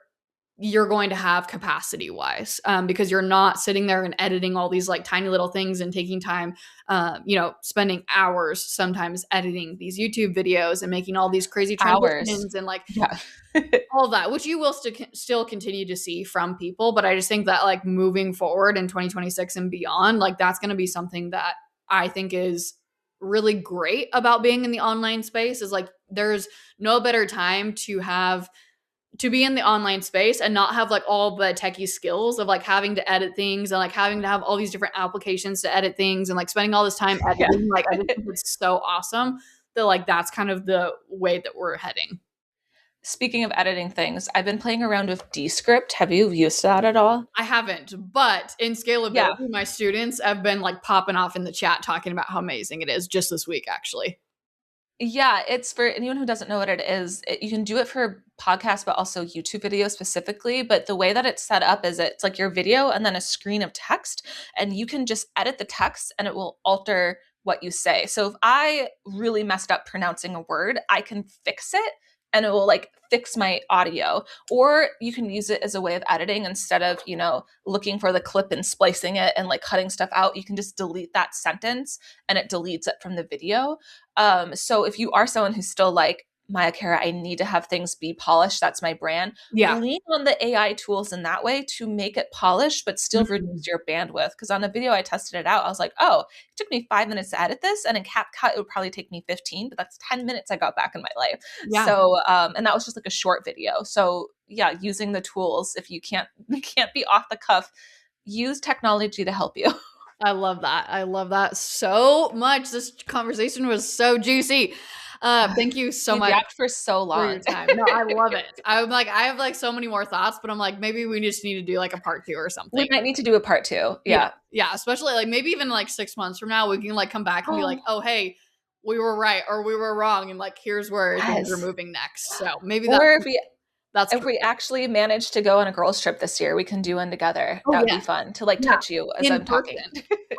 you're going to have capacity wise, because you're not sitting there and editing all these like tiny little things and taking time, spending hours sometimes editing these YouTube videos and making all these crazy transitions and like all that, which you will still continue to see from people. But I just think that like moving forward in 2026 and beyond, like that's going to be something that I think is really great about being in the online space is like there's no better time to be in the online space and not have like all the techie skills of like having to edit things and like having to have all these different applications to edit things and like spending all this time Yeah. editing. Like I just think it's so awesome that like that's kind of the way that we're heading. Speaking of editing things, I've been playing around with Descript. Have you used that at all? I haven't, but in Yeah. scalability, my students have been like popping off in the chat talking about how amazing it is just this week, actually. Yeah, it's for anyone who doesn't know what it is. You can do it for podcasts, but also YouTube videos specifically. But the way that it's set up is it's like your video and then a screen of text, and you can just edit the text and it will alter what you say. So if I really messed up pronouncing a word, I can fix it and it will like fix my audio. Or you can use it as a way of editing instead of, looking for the clip and splicing it and like cutting stuff out. You can just delete that sentence and it deletes it from the video. So if you are someone who's still like, Maya Kara, I need to have things be polished. That's my brand. Yeah. Lean on the AI tools in that way to make it polished, but still reduce your bandwidth. Because on the video I tested it out, I was like, oh, it took me 5 minutes to edit this, and in CapCut it would probably take me 15, but that's 10 minutes I got back in my life. Yeah. So, and that was just like a short video. So yeah, using the tools. If you can't be off the cuff, use technology to help you. I love that. I love that so much. This conversation was so juicy. Thank you so much for so long. for your time. No, I love it. I'm like, I have like so many more thoughts, but I'm like, maybe we just need to do like a part 2 or something. We might need to do a part 2. Yeah. Yeah. Especially like maybe even like 6 months from now, we can like come back and be like, oh, hey, we were right or we were wrong. And like, here's where things are moving next. So maybe if we actually manage to go on a girls trip this year, we can do one together. That would be fun to like touch you as I'm talking.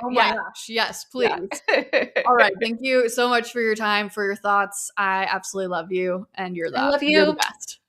Oh my gosh. Yes, please. All right. Thank you so much for your time, for your thoughts. I absolutely love you. And you're I love you. You're the best.